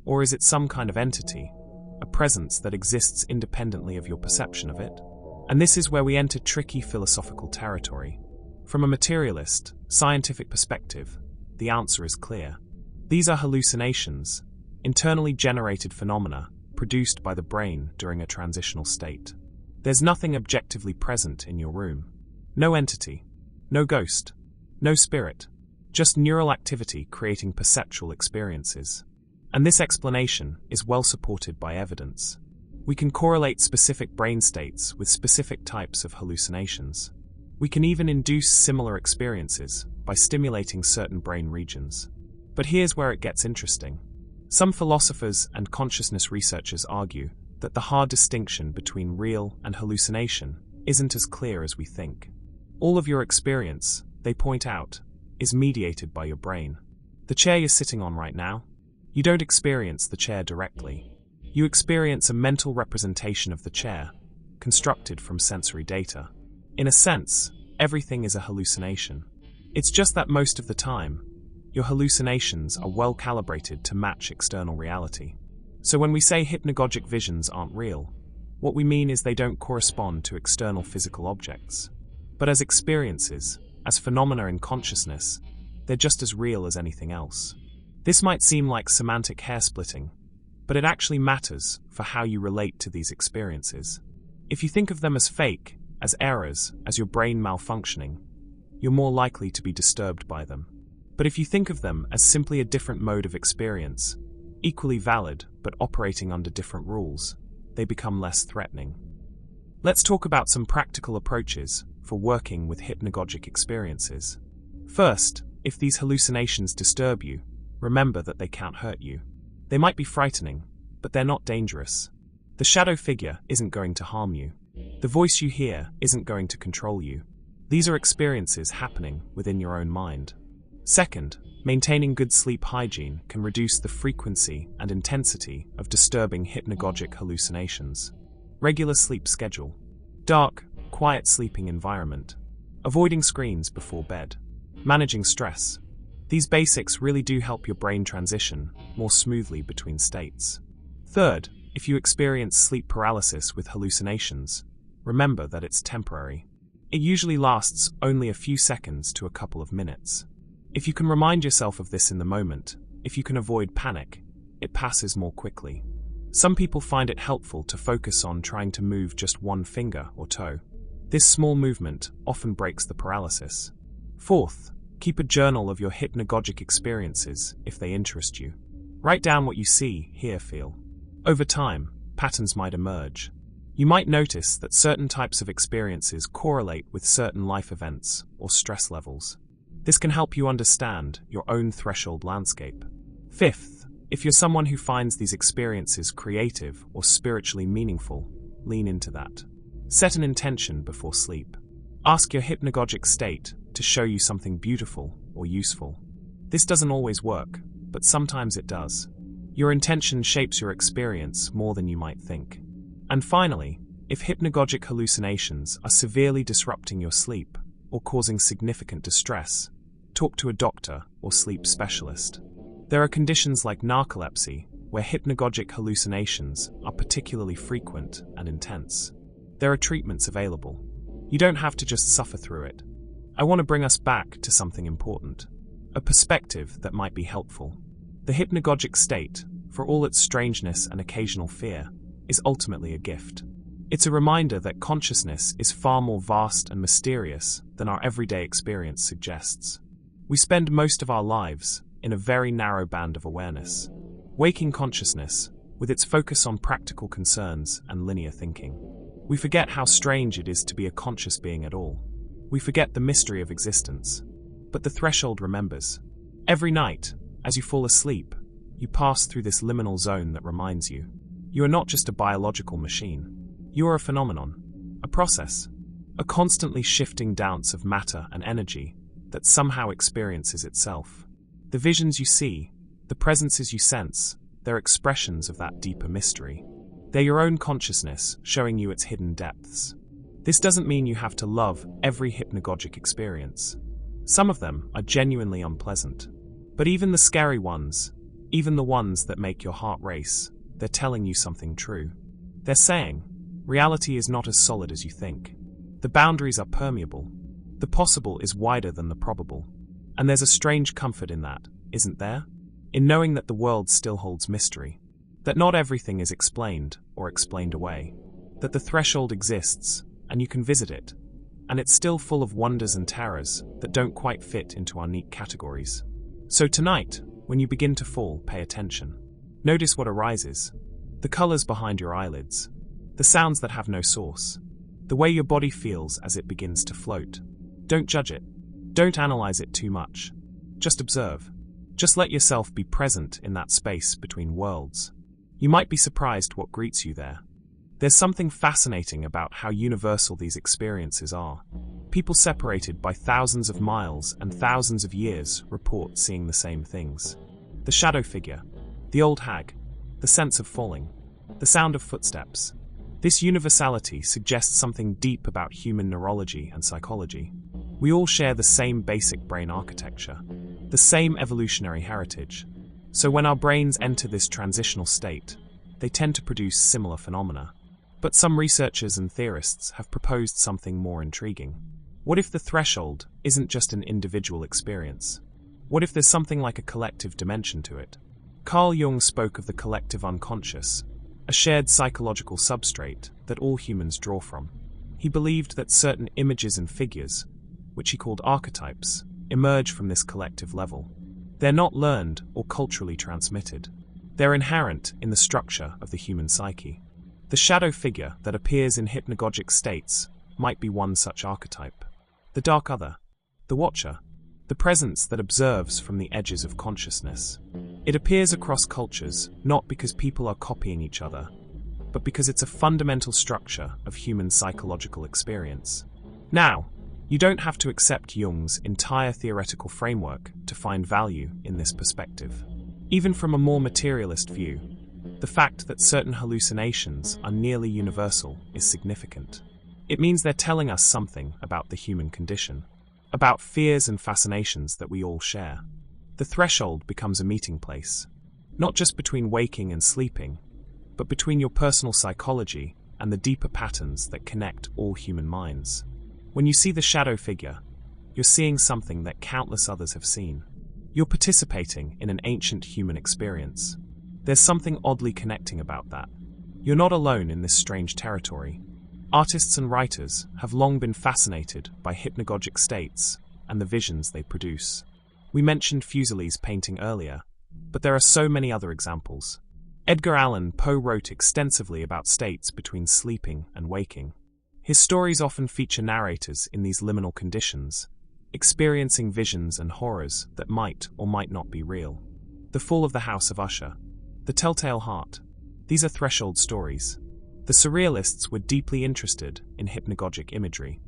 Or is it some kind of entity, a presence that exists independently of your perception of it? And this is where we enter tricky philosophical territory. From a materialist, scientific perspective, the answer is clear. These are hallucinations, internally generated phenomena produced by the brain during a transitional state. There's nothing objectively present in your room. No entity, no ghost, no spirit, just neural activity creating perceptual experiences. And this explanation is well supported by evidence. We can correlate specific brain states with specific types of hallucinations. We can even induce similar experiences by stimulating certain brain regions. But here's where it gets interesting. Some philosophers and consciousness researchers argue that the hard distinction between real and hallucination isn't as clear as we think. All of your experience, they point out, is mediated by your brain. The chair you're sitting on right now, you don't experience the chair directly. You experience a mental representation of the chair, constructed from sensory data. In a sense, everything is a hallucination. It's just that most of the time, your hallucinations are well calibrated to match external reality. So when we say hypnagogic visions aren't real, what we mean is they don't correspond to external physical objects. But as experiences, as phenomena in consciousness, they're just as real as anything else. This might seem like semantic hair-splitting, but it actually matters for how you relate to these experiences. If you think of them as fake, as errors, as your brain malfunctioning, you're more likely to be disturbed by them. But if you think of them as simply a different mode of experience, equally valid but operating under different rules, they become less threatening. Let's talk about some practical approaches for working with hypnagogic experiences. First, if these hallucinations disturb you, remember that they can't hurt you. They might be frightening, but they're not dangerous. The shadow figure isn't going to harm you. The voice you hear isn't going to control you. These are experiences happening within your own mind. Second, maintaining good sleep hygiene can reduce the frequency and intensity of disturbing hypnagogic hallucinations. Regular sleep schedule. Dark, quiet sleeping environment. Avoiding screens before bed. Managing stress. These basics really do help your brain transition more smoothly between states. Third, if you experience sleep paralysis with hallucinations, remember that it's temporary. It usually lasts only a few seconds to a couple of minutes. If you can remind yourself of this in the moment, if you can avoid panic, it passes more quickly. Some people find it helpful to focus on trying to move just one finger or toe. This small movement often breaks the paralysis. Fourth, keep a journal of your hypnagogic experiences if they interest you. Write down what you see, hear, feel. Over time, patterns might emerge. You might notice that certain types of experiences correlate with certain life events or stress levels. This can help you understand your own threshold landscape. Fifth, if you're someone who finds these experiences creative or spiritually meaningful, lean into that. Set an intention before sleep. Ask your hypnagogic state to show you something beautiful or useful. This doesn't always work, but sometimes it does. Your intention shapes your experience more than you might think. And finally, if hypnagogic hallucinations are severely disrupting your sleep or causing significant distress, talk to a doctor or sleep specialist. There are conditions like narcolepsy where hypnagogic hallucinations are particularly frequent and intense. There are treatments available. You don't have to just suffer through it. I want to bring us back to something important, a perspective that might be helpful. The hypnagogic state, for all its strangeness and occasional fear, is ultimately a gift. It's a reminder that consciousness is far more vast and mysterious than our everyday experience suggests. We spend most of our lives in a very narrow band of awareness. Waking consciousness, with its focus on practical concerns and linear thinking. We forget how strange it is to be a conscious being at all. We forget the mystery of existence. But the threshold remembers. Every night, as you fall asleep, you pass through this liminal zone that reminds you. You are not just a biological machine. You are a phenomenon, a process, a constantly shifting dance of matter and energy that somehow experiences itself. The visions you see, the presences you sense, they're expressions of that deeper mystery. They're your own consciousness showing you its hidden depths. This doesn't mean you have to love every hypnagogic experience. Some of them are genuinely unpleasant. But even the scary ones, even the ones that make your heart race, they're telling you something true. They're saying, reality is not as solid as you think. The boundaries are permeable. The possible is wider than the probable. And there's a strange comfort in that, isn't there? In knowing that the world still holds mystery. That not everything is explained or explained away. That the threshold exists, and you can visit it. And it's still full of wonders and terrors that don't quite fit into our neat categories. So tonight, when you begin to fall, pay attention. Notice what arises. The colors behind your eyelids. The sounds that have no source. The way your body feels as it begins to float. Don't judge it. Don't analyze it too much. Just observe. Just let yourself be present in that space between worlds. You might be surprised what greets you there. There's something fascinating about how universal these experiences are. People separated by thousands of miles and thousands of years report seeing the same things. The shadow figure, the old hag, the sense of falling, the sound of footsteps. This universality suggests something deep about human neurology and psychology. We all share the same basic brain architecture, the same evolutionary heritage. So when our brains enter this transitional state, they tend to produce similar phenomena. But some researchers and theorists have proposed something more intriguing. What if the threshold isn't just an individual experience? What if there's something like a collective dimension to it? Carl Jung spoke of the collective unconscious, a shared psychological substrate that all humans draw from. He believed that certain images and figures, which he called archetypes, emerge from this collective level. They're not learned or culturally transmitted. They're inherent in the structure of the human psyche. The shadow figure that appears in hypnagogic states might be one such archetype. The dark other, the watcher, the presence that observes from the edges of consciousness. It appears across cultures not because people are copying each other, but because it's a fundamental structure of human psychological experience. Now, you don't have to accept Jung's entire theoretical framework to find value in this perspective. Even from a more materialist view, the fact that certain hallucinations are nearly universal is significant. It means they're telling us something about the human condition, about fears and fascinations that we all share. The threshold becomes a meeting place, not just between waking and sleeping, but between your personal psychology and the deeper patterns that connect all human minds. When you see the shadow figure, you're seeing something that countless others have seen. You're participating in an ancient human experience. There's something oddly connecting about that. You're not alone in this strange territory. Artists and writers have long been fascinated by hypnagogic states and the visions they produce. We mentioned Fuseli's painting earlier, but there are so many other examples. Edgar Allan Poe wrote extensively about states between sleeping and waking. His stories often feature narrators in these liminal conditions, experiencing visions and horrors that might or might not be real. The Fall of the House of Usher, The Telltale Heart. These are threshold stories. The surrealists were deeply interested in hypnagogic imagery.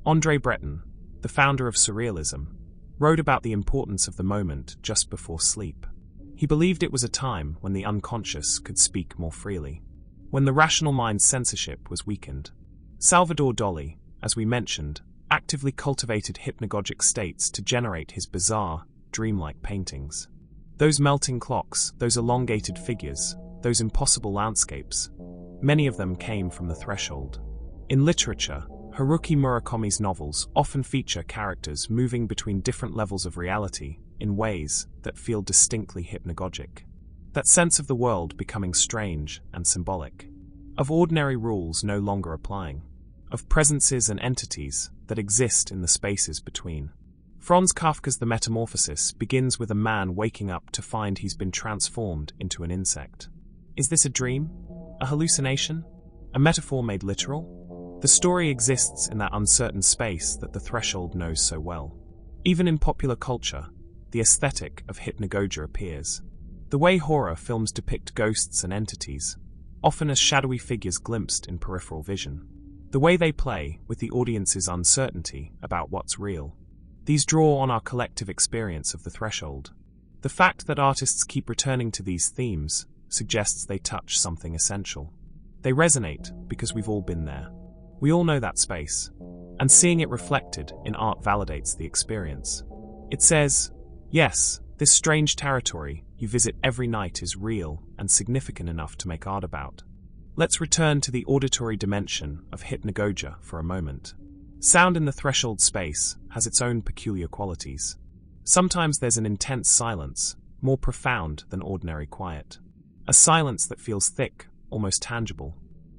André Breton, the founder of surrealism, wrote about the importance of the moment just before sleep. He believed it was a time when the unconscious could speak more freely, when the rational mind's censorship was weakened. Salvador Dali, as we mentioned, actively cultivated hypnagogic states to generate his bizarre, dreamlike paintings. Those melting clocks, those elongated figures, those impossible landscapes, many of them came from the threshold. In literature, Haruki Murakami's novels often feature characters moving between different levels of reality in ways that feel distinctly hypnagogic. That sense of the world becoming strange and symbolic, of ordinary rules no longer applying, of presences and entities that exist in the spaces between. Franz Kafka's The Metamorphosis begins with a man waking up to find he's been transformed into an insect. Is this a dream? A hallucination? A metaphor made literal? The story exists in that uncertain space that the threshold knows so well. Even in popular culture, the aesthetic of hypnagogia appears. The way horror films depict ghosts and entities, often as shadowy figures glimpsed in peripheral vision. The way they play with the audience's uncertainty about what's real. These draw on our collective experience of the threshold. The fact that artists keep returning to these themes suggests they touch something essential. They resonate because we've all been there. We all know that space, and seeing it reflected in art validates the experience. It says, yes, this strange territory you visit every night is real and significant enough to make art about. Let's return to the auditory dimension of hypnagogia for a moment. Sound in the threshold space has its own peculiar qualities. Sometimes there's an intense silence, more profound than ordinary quiet. A silence that feels thick, almost tangible,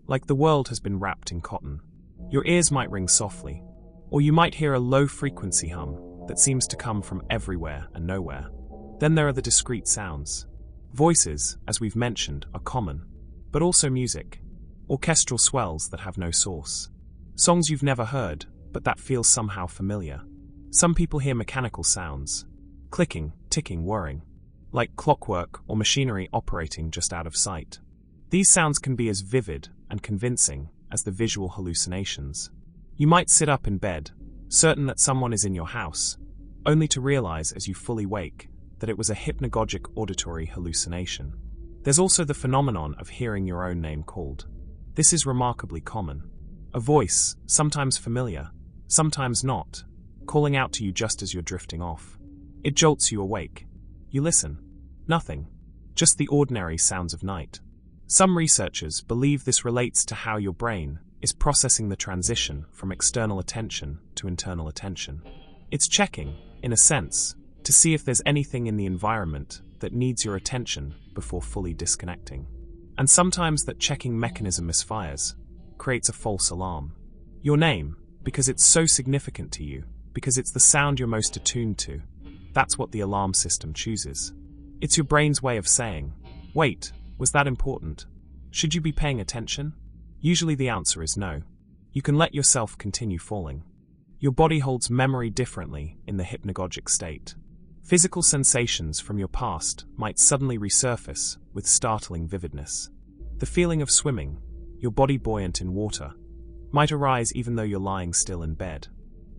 like the world has been wrapped in cotton. Your ears might ring softly, or you might hear a low-frequency hum that seems to come from everywhere and nowhere. Then there are the discrete sounds. Voices, as we've mentioned, are common, but also music, orchestral swells that have no source. Songs you've never heard, but that feel somehow familiar. Some people hear mechanical sounds, clicking, ticking, whirring, like clockwork or machinery operating just out of sight. These sounds can be as vivid and convincing as the visual hallucinations. You might sit up in bed, certain that someone is in your house, only to realize as you fully wake that it was a hypnagogic auditory hallucination. There's also the phenomenon of hearing your own name called. This is remarkably common. A voice, sometimes familiar, sometimes not, calling out to you just as you're drifting off. It jolts you awake. You listen. Nothing. Just the ordinary sounds of night. Some researchers believe this relates to how your brain is processing the transition from external attention to internal attention. It's checking, in a sense, to see if there's anything in the environment that needs your attention before fully disconnecting. And sometimes that checking mechanism misfires, creates a false alarm. Your name, because it's so significant to you, because it's the sound you're most attuned to, that's what the alarm system chooses. It's your brain's way of saying, wait, was that important? Should you be paying attention? Usually the answer is no. You can let yourself continue falling. Your body holds memory differently in the hypnagogic state. Physical sensations from your past might suddenly resurface with startling vividness. The feeling of swimming, your body buoyant in water, might arise even though you're lying still in bed.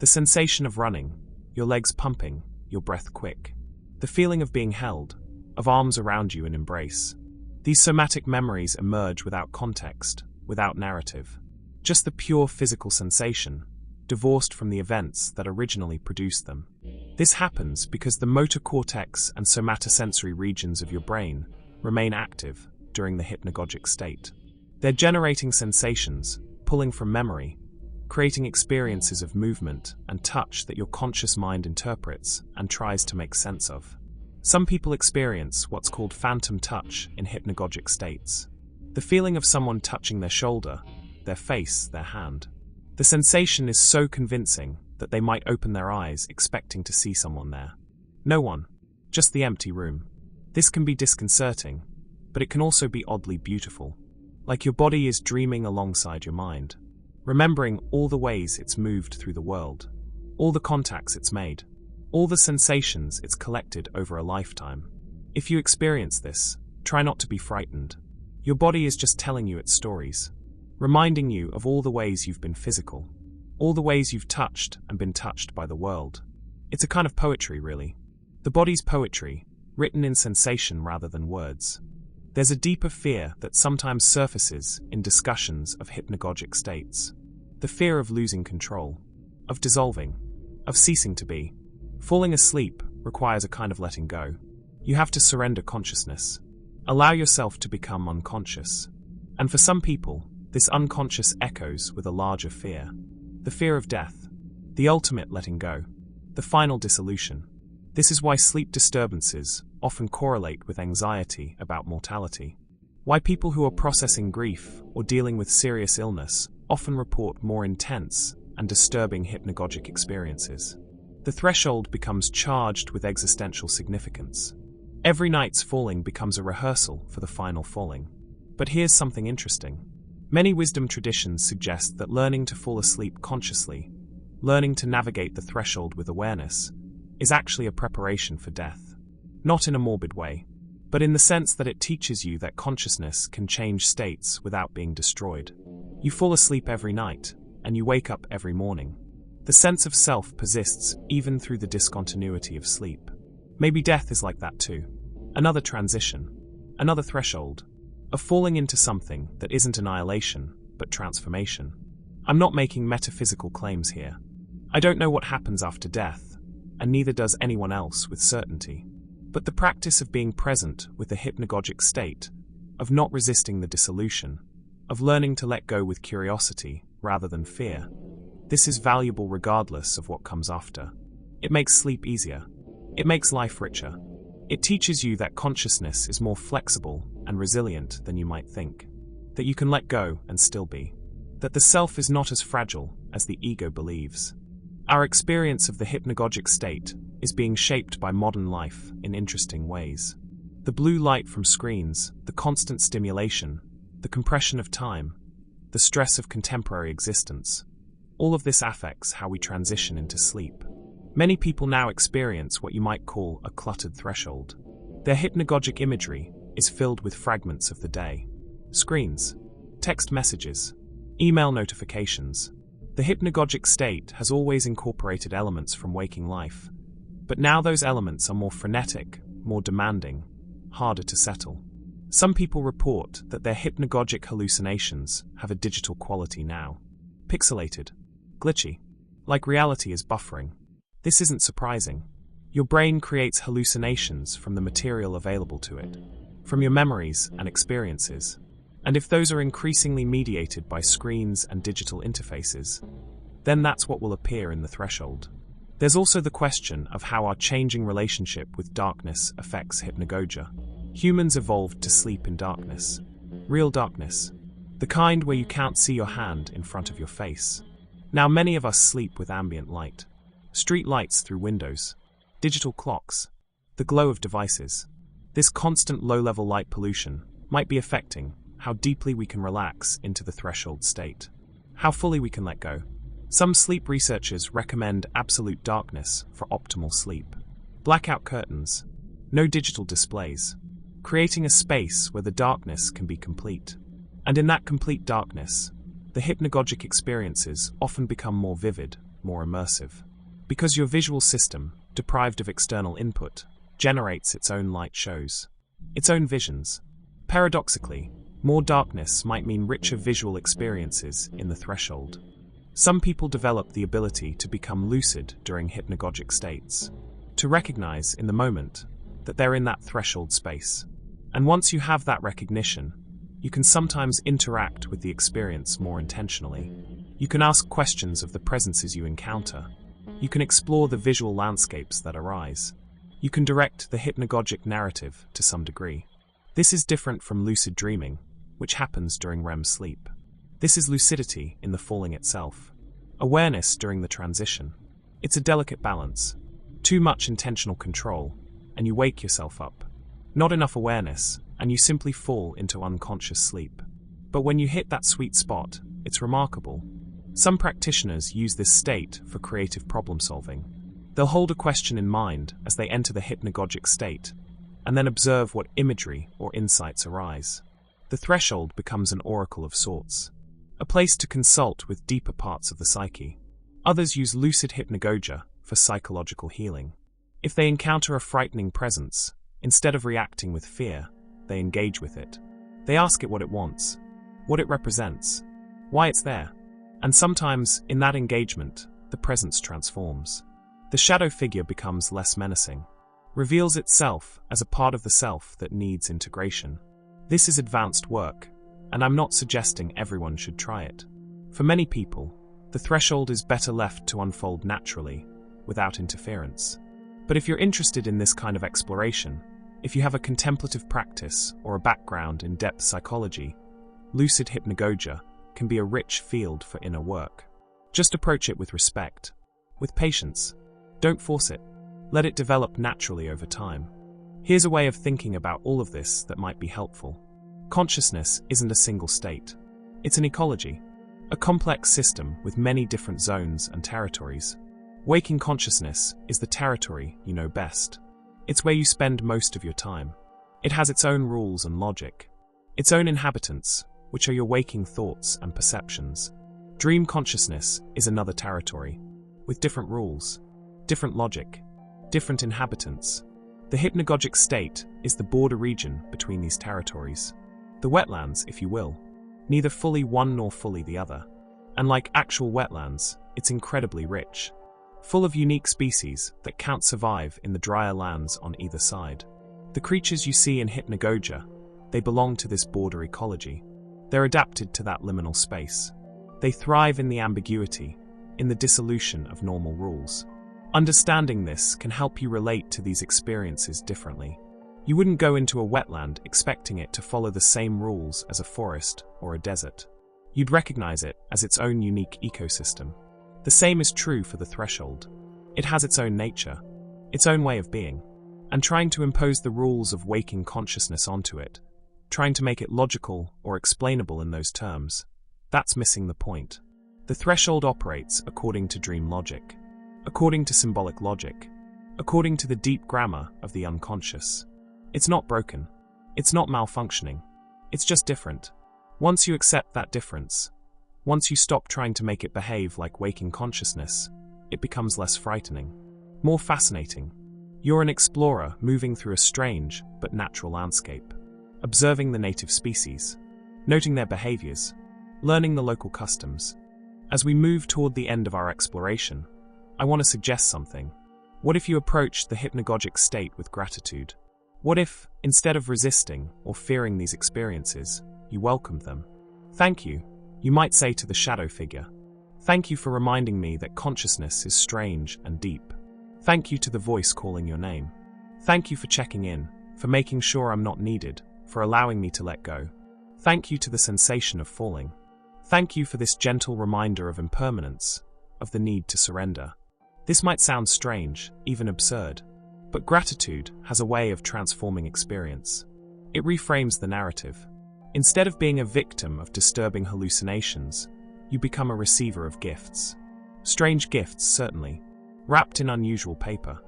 The sensation of running, your legs pumping, your breath quick. The feeling of being held, of arms around you in embrace. These somatic memories emerge without context, without narrative. Just the pure physical sensation, divorced from the events that originally produced them. This happens because the motor cortex and somatosensory regions of your brain remain active during the hypnagogic state. They're generating sensations, pulling from memory, creating experiences of movement and touch that your conscious mind interprets and tries to make sense of. Some people experience what's called phantom touch in hypnagogic states. The feeling of someone touching their shoulder, their face, their hand. The sensation is so convincing that they might open their eyes expecting to see someone there. No one, just the empty room. This can be disconcerting, but it can also be oddly beautiful. Like your body is dreaming alongside your mind, remembering all the ways it's moved through the world, all the contacts it's made, all the sensations it's collected over a lifetime. If you experience this, try not to be frightened. Your body is just telling you its stories, reminding you of all the ways you've been physical, all the ways you've touched and been touched by the world. It's a kind of poetry, really. The body's poetry, written in sensation rather than words. There's a deeper fear that sometimes surfaces in discussions of hypnagogic states. The fear of losing control, of dissolving, of ceasing to be. Falling asleep requires a kind of letting go. You have to surrender consciousness. Allow yourself to become unconscious. And for some people, this unconscious echoes with a larger fear. The fear of death. The ultimate letting go. The final dissolution. This is why sleep disturbances often correlate with anxiety about mortality. Why people who are processing grief or dealing with serious illness often report more intense and disturbing hypnagogic experiences. The threshold becomes charged with existential significance. Every night's falling becomes a rehearsal for the final falling. But here's something interesting. Many wisdom traditions suggest that learning to fall asleep consciously, learning to navigate the threshold with awareness, is actually a preparation for death. Not in a morbid way, but in the sense that it teaches you that consciousness can change states without being destroyed. You fall asleep every night, and you wake up every morning. The sense of self persists even through the discontinuity of sleep. Maybe death is like that too. Another transition, another threshold, a falling into something that isn't annihilation, but transformation. I'm not making metaphysical claims here. I don't know what happens after death, and neither does anyone else with certainty. But the practice of being present with the hypnagogic state, of not resisting the dissolution, of learning to let go with curiosity rather than fear, this is valuable regardless of what comes after. It makes sleep easier. It makes life richer. It teaches you that consciousness is more flexible and resilient than you might think, that you can let go and still be, that the self is not as fragile as the ego believes. Our experience of the hypnagogic state is being shaped by modern life in interesting ways. The blue light from screens, the constant stimulation, the compression of time, the stress of contemporary existence, all of this affects how we transition into sleep. Many people now experience what you might call a cluttered threshold. Their hypnagogic imagery is filled with fragments of the day. Screens, text messages, email notifications. The hypnagogic state has always incorporated elements from waking life, but now those elements are more frenetic, more demanding, harder to settle. Some people report that their hypnagogic hallucinations have a digital quality now. Pixelated, glitchy, like reality is buffering. This isn't surprising. Your brain creates hallucinations from the material available to it, from your memories and experiences. And if those are increasingly mediated by screens and digital interfaces, then that's what will appear in the threshold. There's also the question of how our changing relationship with darkness affects hypnagogia. Humans evolved to sleep in darkness. Real darkness. The kind where you can't see your hand in front of your face. Now many of us sleep with ambient light. Street lights through windows. Digital clocks. The glow of devices. This constant low-level light pollution might be affecting how deeply we can relax into the threshold state. How fully we can let go. Some sleep researchers recommend absolute darkness for optimal sleep. Blackout curtains. No digital displays. Creating a space where the darkness can be complete. And in that complete darkness, the hypnagogic experiences often become more vivid, more immersive. Because your visual system, deprived of external input, generates its own light shows, its own visions. Paradoxically, more darkness might mean richer visual experiences in the threshold. Some people develop the ability to become lucid during hypnagogic states, to recognize in the moment that they're in that threshold space. And once you have that recognition, you can sometimes interact with the experience more intentionally. You can ask questions of the presences you encounter. You can explore the visual landscapes that arise. You can direct the hypnagogic narrative to some degree. This is different from lucid dreaming, which happens during REM sleep. This is lucidity in the falling itself. Awareness during the transition. It's a delicate balance. Too much intentional control, and you wake yourself up. Not enough awareness, and you simply fall into unconscious sleep. But when you hit that sweet spot, it's remarkable. Some practitioners use this state for creative problem solving. They'll hold a question in mind as they enter the hypnagogic state, and then observe what imagery or insights arise. The threshold becomes an oracle of sorts, a place to consult with deeper parts of the psyche. Others use lucid hypnagogia for psychological healing. If they encounter a frightening presence, instead of reacting with fear, they engage with it. They ask it what it wants, what it represents, why it's there. And sometimes, in that engagement, the presence transforms. The shadow figure becomes less menacing, reveals itself as a part of the self that needs integration. This is advanced work, and I'm not suggesting everyone should try it. For many people, the threshold is better left to unfold naturally, without interference. But if you're interested in this kind of exploration, if you have a contemplative practice or a background in depth psychology, lucid hypnagogia can be a rich field for inner work. Just approach it with respect, with patience. Don't force it. Let it develop naturally over time. Here's a way of thinking about all of this that might be helpful. Consciousness isn't a single state. It's an ecology, a complex system with many different zones and territories. Waking consciousness is the territory you know best. It's where you spend most of your time. It has its own rules and logic, its own inhabitants, which are your waking thoughts and perceptions. Dream consciousness is another territory, with different rules, different logic, different inhabitants. The hypnagogic state is the border region between these territories. The wetlands, if you will, neither fully one nor fully the other. And like actual wetlands, it's incredibly rich, full of unique species that can't survive in the drier lands on either side. The creatures you see in Hypnagogia, they belong to this border ecology. They're adapted to that liminal space. They thrive in the ambiguity, in the dissolution of normal rules. Understanding this can help you relate to these experiences differently. You wouldn't go into a wetland expecting it to follow the same rules as a forest or a desert. You'd recognize it as its own unique ecosystem. The same is true for the threshold. It has its own nature, its own way of being. And trying to impose the rules of waking consciousness onto it, trying to make it logical or explainable in those terms, that's missing the point. The threshold operates according to dream logic, according to symbolic logic, according to the deep grammar of the unconscious. It's not broken. It's not malfunctioning. It's just different. Once you accept that difference, once you stop trying to make it behave like waking consciousness, it becomes less frightening, more fascinating. You're an explorer moving through a strange but natural landscape, observing the native species, noting their behaviors, learning the local customs. As we move toward the end of our exploration, I want to suggest something. What if you approached the hypnagogic state with gratitude? What if, instead of resisting or fearing these experiences, you welcomed them? Thank you, you might say to the shadow figure. Thank you for reminding me that consciousness is strange and deep. Thank you to the voice calling your name. Thank you for checking in, for making sure I'm not needed, for allowing me to let go. Thank you to the sensation of falling. Thank you for this gentle reminder of impermanence, of the need to surrender. This might sound strange, even absurd, but gratitude has a way of transforming experience. It reframes the narrative. Instead of being a victim of disturbing hallucinations, you become a receiver of gifts. Strange gifts, certainly, wrapped in unusual paper,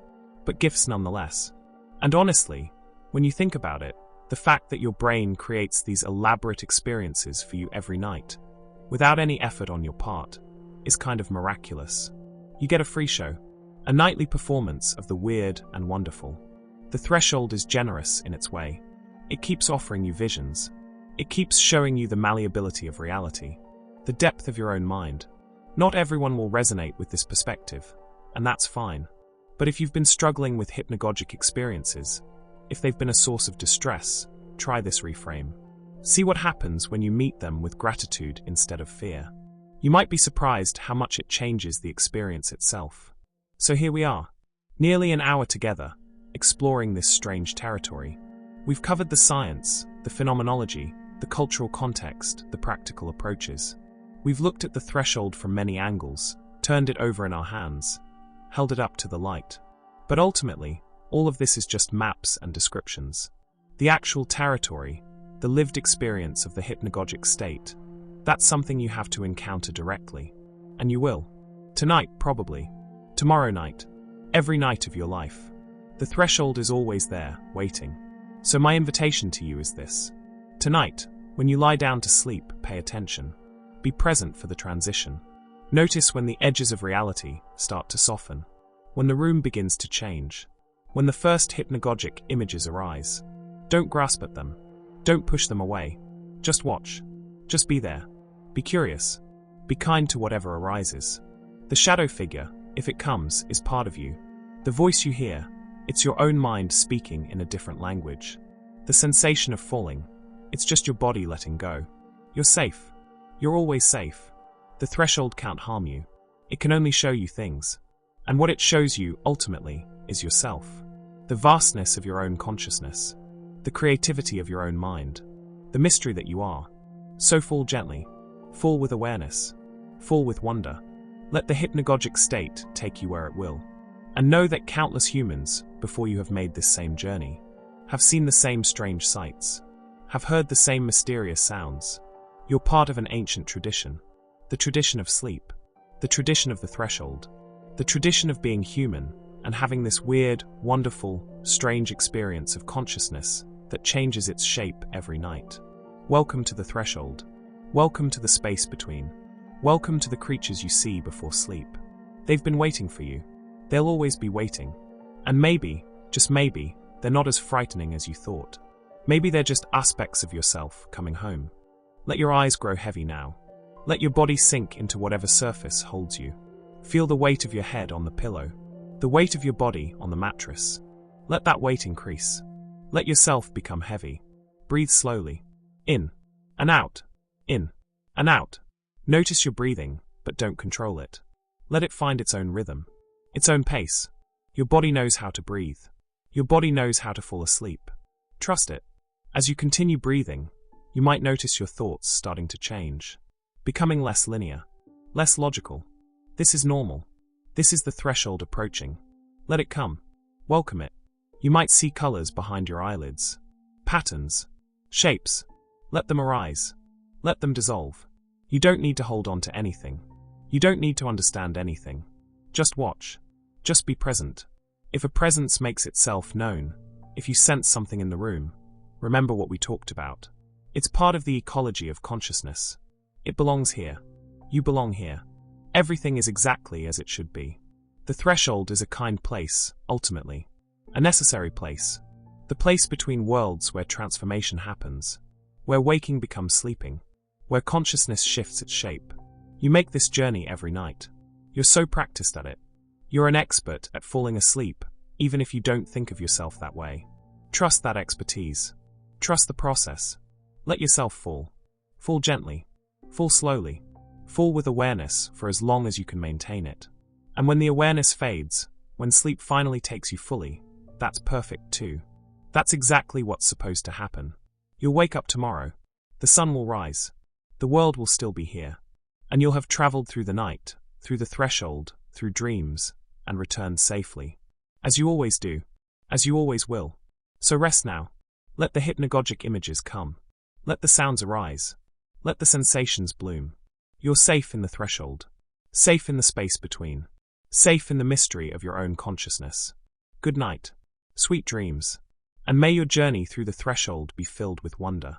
but gifts nonetheless. And honestly, when you think about it, the fact that your brain creates these elaborate experiences for you every night, without any effort on your part, is kind of miraculous. You get a free show, a nightly performance of the weird and wonderful. The threshold is generous in its way. It keeps offering you visions. It keeps showing you the malleability of reality, the depth of your own mind. Not everyone will resonate with this perspective, and that's fine. But if you've been struggling with hypnagogic experiences, if they've been a source of distress, try this reframe. See what happens when you meet them with gratitude instead of fear. You might be surprised how much it changes the experience itself. So here we are, nearly an hour together, exploring this strange territory. We've covered the science, the phenomenology, the cultural context, the practical approaches. We've looked at the threshold from many angles, turned it over in our hands, held it up to the light. But ultimately, all of this is just maps and descriptions. The actual territory, the lived experience of the hypnagogic state, that's something you have to encounter directly. And you will. Tonight, probably. Tomorrow night. Every night of your life. The threshold is always there, waiting. So my invitation to you is this. Tonight, when you lie down to sleep, pay attention. Be present for the transition. Notice when the edges of reality start to soften, when the room begins to change, when the first hypnagogic images arise. Don't grasp at them. Don't push them away. Just watch. Just be there. Be curious. Be kind to whatever arises. The shadow figure, if it comes, is part of you. The voice you hear, it's your own mind speaking in a different language. The sensation of falling, it's just your body letting go. You're safe. You're always safe. The threshold can't harm you. It can only show you things. And what it shows you, ultimately, is yourself. The vastness of your own consciousness. The creativity of your own mind. The mystery that you are. So fall gently. Fall with awareness. Fall with wonder. Let the hypnagogic state take you where it will. And know that countless humans, before you have made this same journey, have seen the same strange sights, have heard the same mysterious sounds. You're part of an ancient tradition. The tradition of sleep. The tradition of the threshold. The tradition of being human and having this weird, wonderful, strange experience of consciousness that changes its shape every night. Welcome to the threshold. Welcome to the space between. Welcome to the creatures you see before sleep. They've been waiting for you. They'll always be waiting. And maybe, just maybe, they're not as frightening as you thought. Maybe they're just aspects of yourself coming home. Let your eyes grow heavy now. Let your body sink into whatever surface holds you. Feel the weight of your head on the pillow, the weight of your body on the mattress. Let that weight increase. Let yourself become heavy. Breathe slowly. In and out. In and out. Notice your breathing, but don't control it. Let it find its own rhythm, its own pace. Your body knows how to breathe. Your body knows how to fall asleep. Trust it. As you continue breathing, you might notice your thoughts starting to change, becoming less linear, less logical. This is normal. This is the threshold approaching. Let it come. Welcome it. You might see colors behind your eyelids, patterns, shapes. Let them arise. Let them dissolve. You don't need to hold on to anything. You don't need to understand anything. Just watch. Just be present. If a presence makes itself known, if you sense something in the room, remember what we talked about. It's part of the ecology of consciousness. It belongs here. You belong here. Everything is exactly as it should be. The threshold is a kind place, ultimately. A necessary place. The place between worlds where transformation happens. Where waking becomes sleeping. Where consciousness shifts its shape. You make this journey every night. You're so practiced at it. You're an expert at falling asleep, even if you don't think of yourself that way. Trust that expertise. Trust the process. Let yourself fall. Fall gently. Fall slowly. Fall with awareness for as long as you can maintain it. And when the awareness fades, when sleep finally takes you fully, that's perfect too. That's exactly what's supposed to happen. You'll wake up tomorrow. The sun will rise. The world will still be here. And you'll have traveled through the night, through the threshold, through dreams, and returned safely. As you always do. As you always will. So rest now. Let the hypnagogic images come. Let the sounds arise. Let the sensations bloom. You're safe in the threshold. Safe in the space between. Safe in the mystery of your own consciousness. Good night. Sweet dreams. And may your journey through the threshold be filled with wonder.